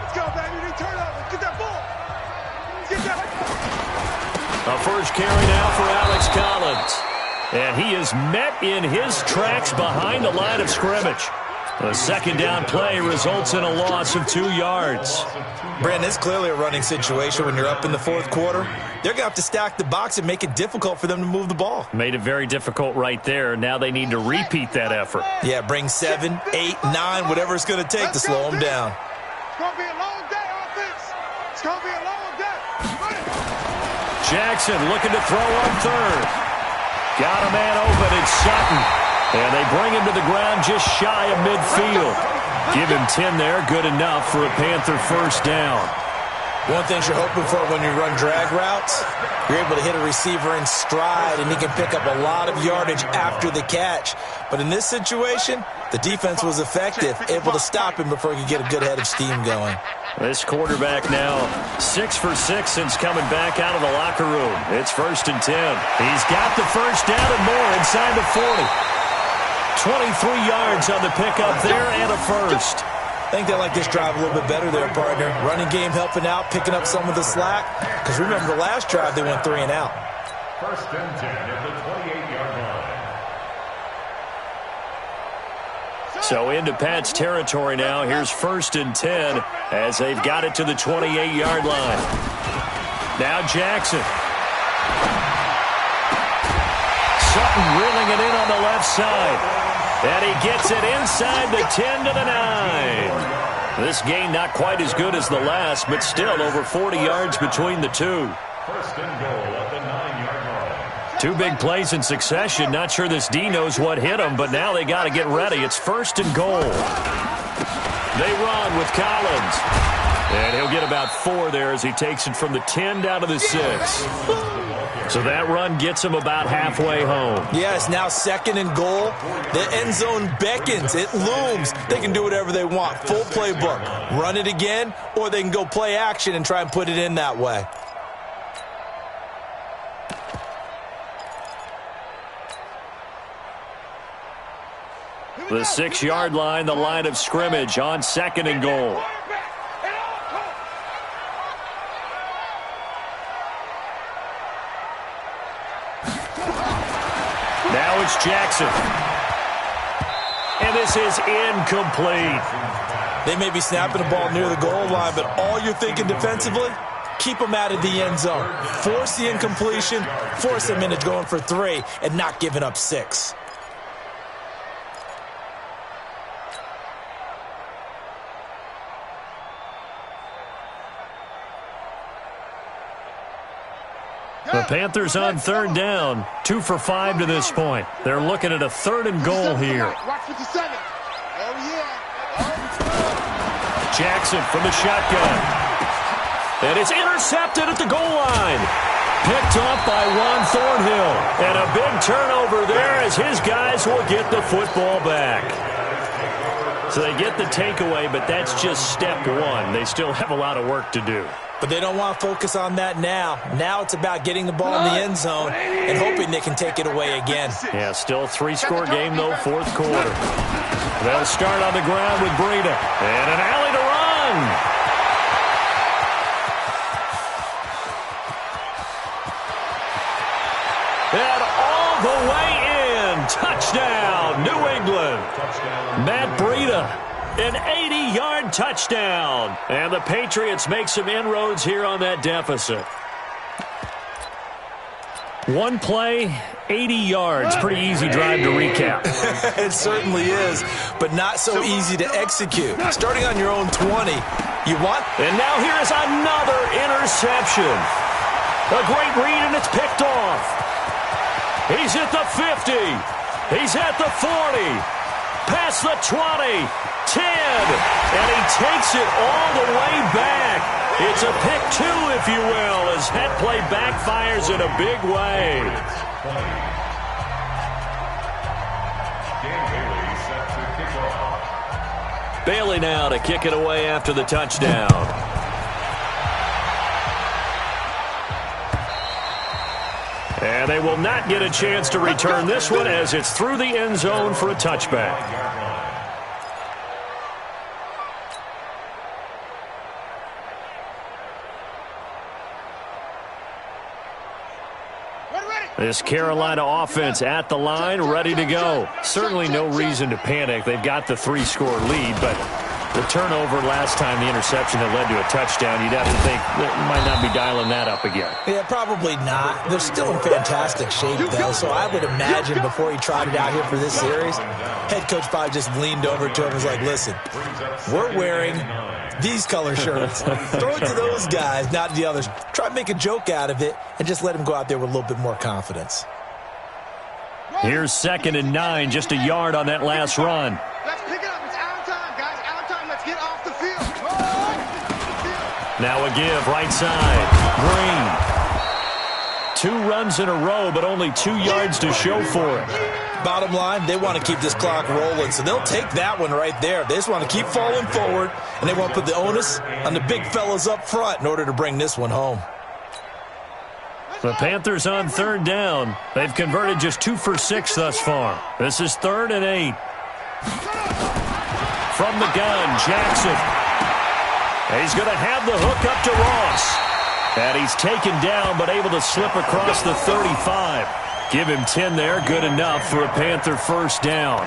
S4: Let's go, baby. They turn over. Get that ball. Get that.
S1: A first carry now for Alex Collins. And he is met in his tracks behind the line of scrimmage. The second down play results in a loss of 2 yards.
S5: Brandon, it's clearly a running situation when you're up in the fourth quarter. They're going to have to stack the box and make it difficult for them to move the ball.
S1: Made it very difficult right there. Now they need to repeat that effort.
S5: Yeah, bring 7, 8, 9, whatever it's going to take to slow them down.
S4: It's going to be a long day, offense. It's going to be a long day.
S1: Jackson looking to throw on third. Got a man open. It's Sutton. And they bring him to the ground just shy of midfield. Give him 10 there. Good enough for a Panther first down.
S5: One thing you're hoping for when you run drag routes, you're able to hit a receiver in stride, and he can pick up a lot of yardage after the catch. But in this situation, the defense was effective, able to stop him before he could get a good head of steam going.
S1: This quarterback now 6 for 6 since coming back out of the locker room. It's 1st and 10. He's got the first down and more inside the 40. 23 yards on the pickup there and a first.
S5: I think they like this drive a little bit better there, partner. Running game helping out, picking up some of the slack. Because remember, the last drive they went 3 and out.
S2: 1st and 10 at the 28-yard line.
S1: So into Pat's territory now. Here's 1st and 10 as they've got it to the 28-yard line. Now Jackson. Sutton reeling it in on the left side. And he gets it inside the 10 to the 9. This gain not quite as good as the last, but still over 40 yards between the two.
S2: 1st and goal at the 9-yard line.
S1: 2 big plays in succession. Not sure this D knows what hit him, but now they got to get ready. It's 1st and goal. They run with Collins. And he'll get about 4 there as he takes it from the 10 down to the 6. So that run gets him about halfway home.
S5: Yeah, it's now 2nd and goal. The end zone beckons. It looms. They can do whatever they want. Full playbook. Run it again, or they can go play action and try and put it in that way.
S1: The 6-yard line, the line of scrimmage on 2nd and goal. Now it's Jackson. And this is incomplete.
S5: They may be snapping the ball near the goal line, but all you're thinking defensively, keep them out of the end zone. Force the incompletion, force them into going for 3, and not giving up 6.
S1: The Panthers on 3rd down, 2 for 5 to this point. They're looking at a 3rd and goal here. Jackson from the shotgun. And it's intercepted at the goal line. Picked off by Juan Thornhill. And a big turnover there as his guys will get the football back. So they get the takeaway, but that's just step 1. They still have a lot of work to do.
S5: But they don't want to focus on that now. Now it's about getting the ball in the end zone and hoping they can take it away again.
S1: Yeah, still 3-score game, though, 4th quarter. They'll start on the ground with Breida. And an alley to run. And all the way in. Touchdown, New England. Matt Breida. An 80-yard touchdown. And the Patriots make some inroads here on that deficit. 1 play, 80 yards. Pretty easy drive to recap.
S5: It certainly is, but not so easy to execute. Starting on your own 20, you want...
S1: And now here is another interception. A great read, and it's picked off. He's at the 50. He's at the 40. Past the 20. 10, and he takes it all the way back. It's a pick 2, if you will, as that play backfires in a big way. Bailey now to kick it away after the touchdown. And they will not get a chance to return this one as it's through the end zone for a touchback. This Carolina offense at the line, ready to go. Certainly no reason to panic. They've got the 3-score lead, but the turnover last time, the interception that led to a touchdown, you'd have to think that might not be dialing that up again.
S5: Yeah, probably not. They're still in fantastic shape, though, so I would imagine before he trotted out here for this series, head coach probably just leaned over to him and was like, listen, we're wearing these color shirts. Throw it to those guys, not the others. Try to make a joke out of it and just let him go out there with a little bit more confidence.
S1: Here's 2nd and 9, just a yard on that last run.
S4: Let's pick it up. It's our time, guys. Our time. Let's get off the field.
S1: Now a give, right side. Green. 2 runs in a row, but only 2 yards to show for it.
S5: Bottom line, they want to keep this clock rolling, so they'll take that one right there. They just want to keep falling forward, and they want to put the onus on the big fellas up front in order to bring this one home.
S1: The Panthers on 3rd down. They've converted just 2 for 6 thus far. This is 3rd and 8. From the gun, Jackson. He's going to have the hook up to Ross. And he's taken down, but able to slip across the 35. Give him 10 there, good enough for a Panther first down.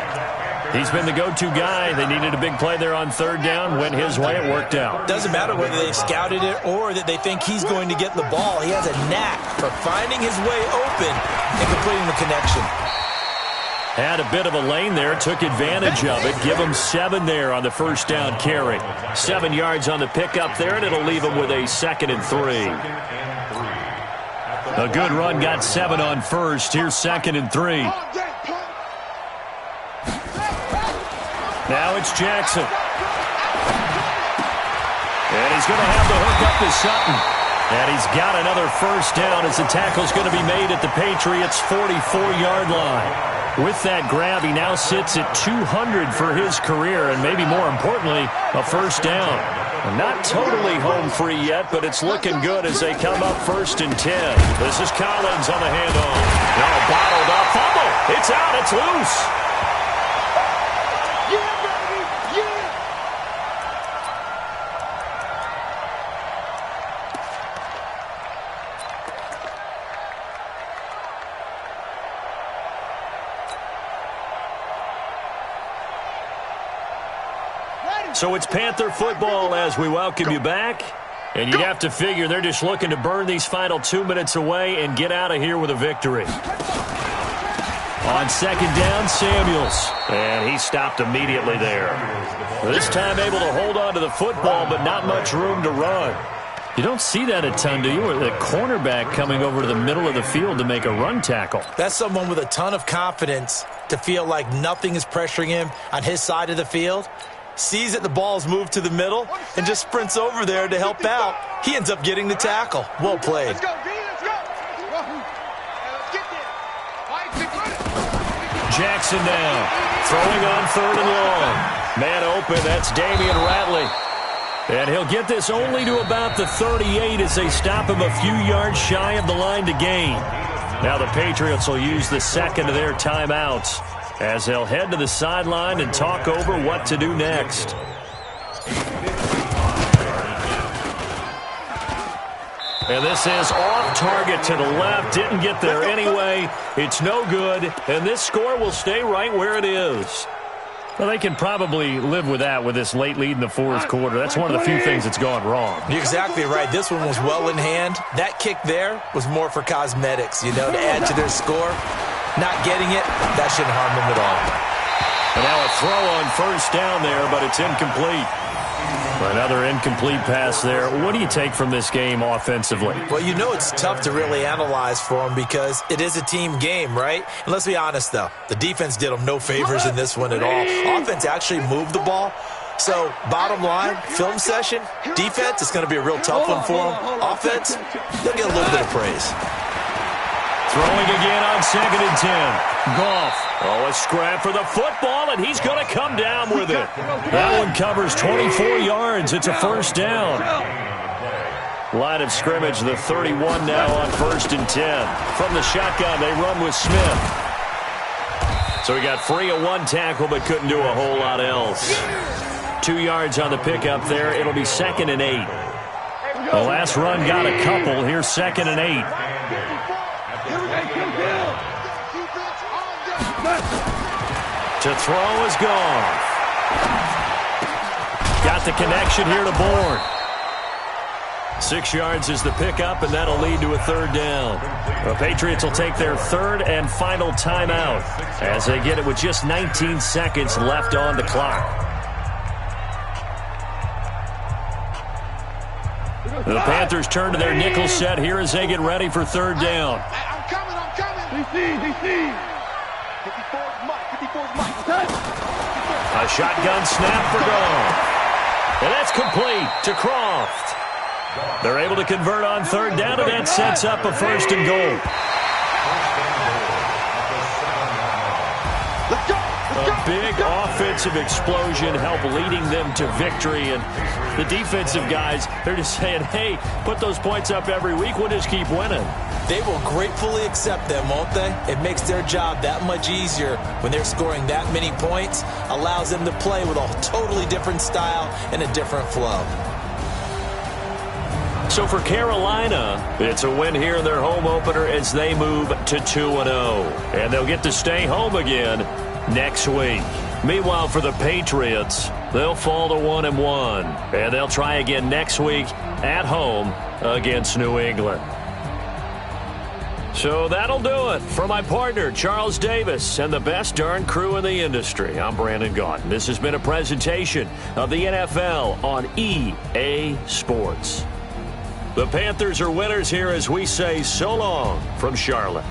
S1: He's been the go-to guy. They needed a big play there on 3rd down. Went his way, it worked out.
S5: Doesn't matter whether they've scouted it or that they think he's going to get the ball. He has a knack for finding his way open and completing the connection.
S1: Had a bit of a lane there, took advantage of it. Give him 7 there on the first down carry. 7 yards on the pickup there, and it'll leave him with a 2nd and 3. A good run, got 7 on first. Here's 2nd and 3. Now it's Jackson. And he's going to have the hook up to Sutton. And he's got another first down as the tackle's going to be made at the Patriots' 44-yard line. With that grab, he now sits at 200 for his career, and maybe more importantly, a first down. Not totally home free yet, but it's looking good as they come up 1st and 10. This is Collins on the handoff. Now bottled up, fumble. It's out, it's loose. So it's Panther football as we welcome you back. And you'd have to figure they're just looking to burn these final 2 minutes away and get out of here with a victory. On 2nd down, Samuels. And he stopped immediately there. This time able to hold on to the football, but not much room to run. You don't see that a ton, do you? Or the cornerback coming over to the middle of the field to make a run tackle.
S5: That's someone with a ton of confidence to feel like nothing is pressuring him on his side of the field. Sees that the ball's moved to the middle and just sprints over there to help out. He ends up getting the tackle. Well played.
S4: Let's go, D, let's go. Let's get there.
S1: Jackson now. Throwing on 3rd and long. Man open, that's Damian Ratley. And he'll get this only to about the 38 as they stop him a few yards shy of the line to gain. Now the Patriots will use the 2nd of their timeouts as they'll head to the sideline and talk over what to do next. And this is off target to the left. Didn't get there anyway. It's no good. And this score will stay right where it is. Well, they can probably live with that with this late lead in the 4th quarter. That's one of the few things that's gone wrong.
S5: You're exactly right. This one was well in hand. That kick there was more for cosmetics, to add to their score. Not getting it, that shouldn't harm them at all.
S1: And now a throw on 1st down there, but it's incomplete. Another incomplete pass there. What do you take from this game offensively?
S5: Well, it's tough to really analyze for them because it is a team game, right? And let's be honest, though. The defense did them no favors in this one at all. Offense actually moved the ball. So, bottom line, film session, defense, it's going to be a real tough one for them. Offense, they'll get a little bit of praise.
S1: Throwing again on 2nd and 10. Goff. Oh, a scrap for the football, and he's going to come down with it. That one covers 24 yards. It's a first down. Line of scrimmage, the 31 now on 1st and 10. From the shotgun, they run with Smith. So he got free of 1 tackle, but couldn't do a whole lot else. 2 yards on the pickup there. It'll be 2nd and 8. The last run got a couple. Here's 2nd and 8. To throw is gone. Got the connection here to Bourne. 6 yards is the pickup, and that'll lead to a third down. The Patriots will take their third and final timeout as they get it with just 19 seconds left on the clock. The Panthers turn to their nickel set here as they get ready for third down.
S4: I'm coming. DC. 54's Mike.
S1: A shotgun snap for Goff. And that's complete to Croft. They're able to convert on third down, and that sets up a first and goal. A big offensive explosion helped leading them to victory. And the defensive guys, they're just saying, hey, put those points up every week. We'll just keep winning.
S5: They will gratefully accept them, won't they? It makes their job that much easier when they're scoring that many points. Allows them to play with a totally different style and a different flow.
S1: So for Carolina, it's a win here in their home opener as they move to 2-0. And they'll get to stay home again next week. Meanwhile, for the Patriots, they'll fall to 1-1. And they'll try again next week at home against New England. So that'll do it. For my partner, Charles Davis, and the best darn crew in the industry, I'm Brandon Gaudin. This has been a presentation of the NFL on EA Sports. The Panthers are winners here as we say so long from Charlotte.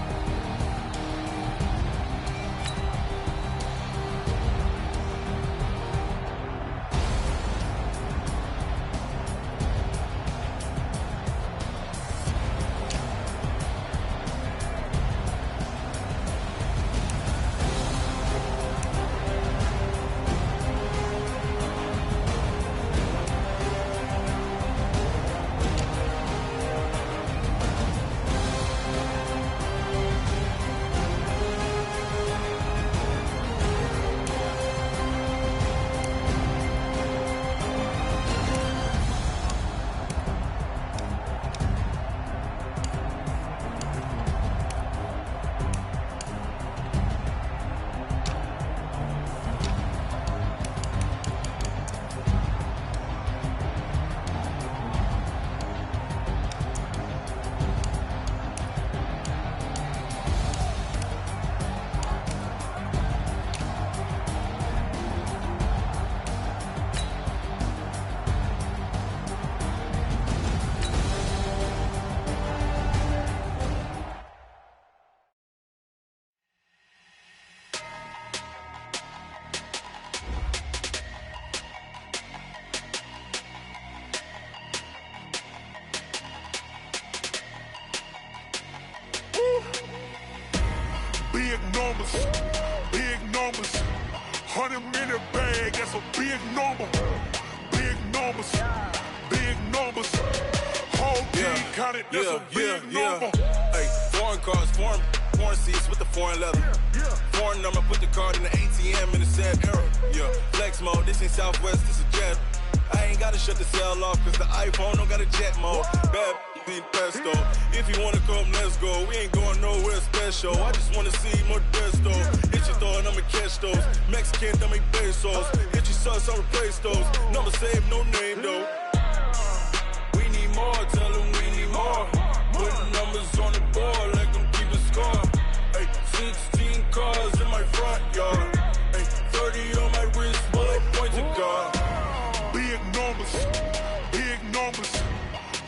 S6: Big numbers, 100-minute bag, that's a big number. Big numbers, whole team counted, that's a big number.
S7: Hey, foreign cars, foreign seats with the foreign leather. Foreign number, put the card in the ATM in the sad era. Yeah, flex mode, this ain't Southwest, this is jet. I ain't gotta shut the cell off, cause the iPhone don't got a jet mode. Bad need pesto. If you wanna come, let's go. We ain't going nowhere special. I just wanna see more desto. Hit your throw and I'ma catch those. Mexican, don't make pesos. Hit your sauce, I'll replace those. Number save, no name though. We need more, tell them we need more. Putting numbers on the board, like them keep a score. Hey, 16 cars in my front yard. Hey, 30 on my wrist, bullet points of God.
S6: Big numbers,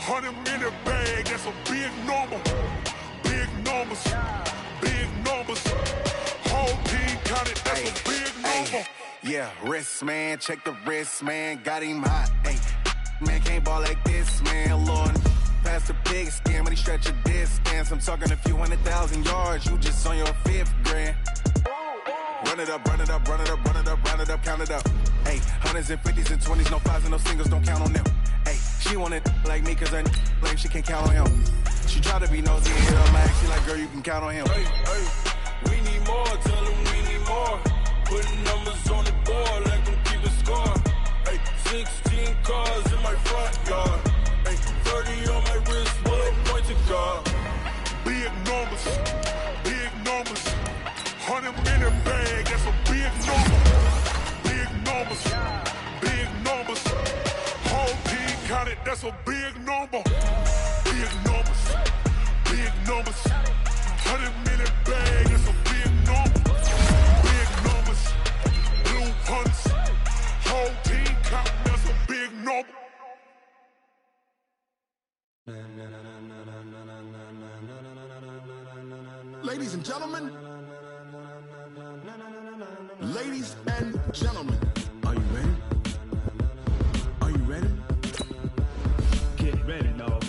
S6: 100-minute bag, that's a big number. Big numbers, whole team counted, that's a big number.
S8: Yeah, wrist man, check the wrist man, got him hot. Ay, man can't ball like this, man. Lord, past the big skin, when he stretch a distance. I'm talking a few 100,000 yards, you just on your 5th grand. Run it up, count it up. Hey, hundreds and 50s and 20s, no 5s and no singles, don't count on them. Hey, she want it like me, cause her lame, she can't count on him. She try to be nosy and hit her lag, she like, girl, you can count on him.
S7: Hey, we need more, tell them we need more. Putting numbers on the board, like them keep a score. Hey, 16 cars in my front yard. Hey, 30 on my wrist, bullet points of God.
S6: Big numbers, 100-minute that's a big number. Big numbers, big numbers. 100-minute bag, that's a big number. Big numbers, blue hunts. Whole team counting, that's a big number.
S9: Ladies and gentlemen, ladies and gentlemen, are you ready? Are you ready?
S3: Get ready, dog.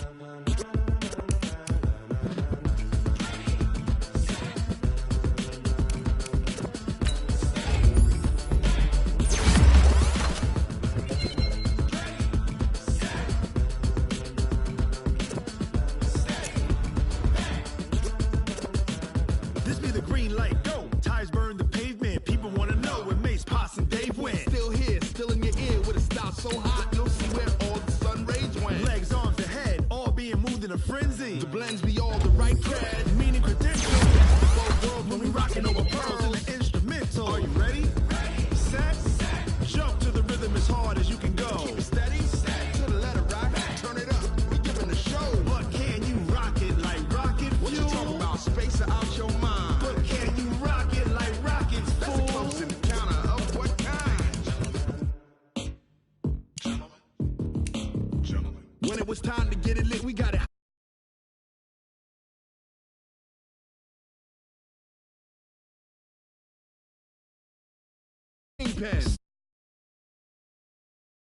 S9: This be the green light, go. Tires burn the pavement. People want to know where Mace, Pops, and Dave went. Still here, still in your ear with a style so hot, you'll see where all the sun rays went. Legs, arms, the head, all being moved in a frenzy. The blends be all the right cred, meaning credentials. That's the both worlds when we rocking over pearls in the instrumental. Are you ready? Set, jump to the rhythm as hard as you can go. Keep it steady, to the letter rock, turn it up. We giving the show. But can you rock it like rocket fuel? What you talking about? Space or out your mind? But can you rock it like rockets, fool? That's a close encounter of what kind? Gentlemen. When it was time to get it lit, we got it. Pens.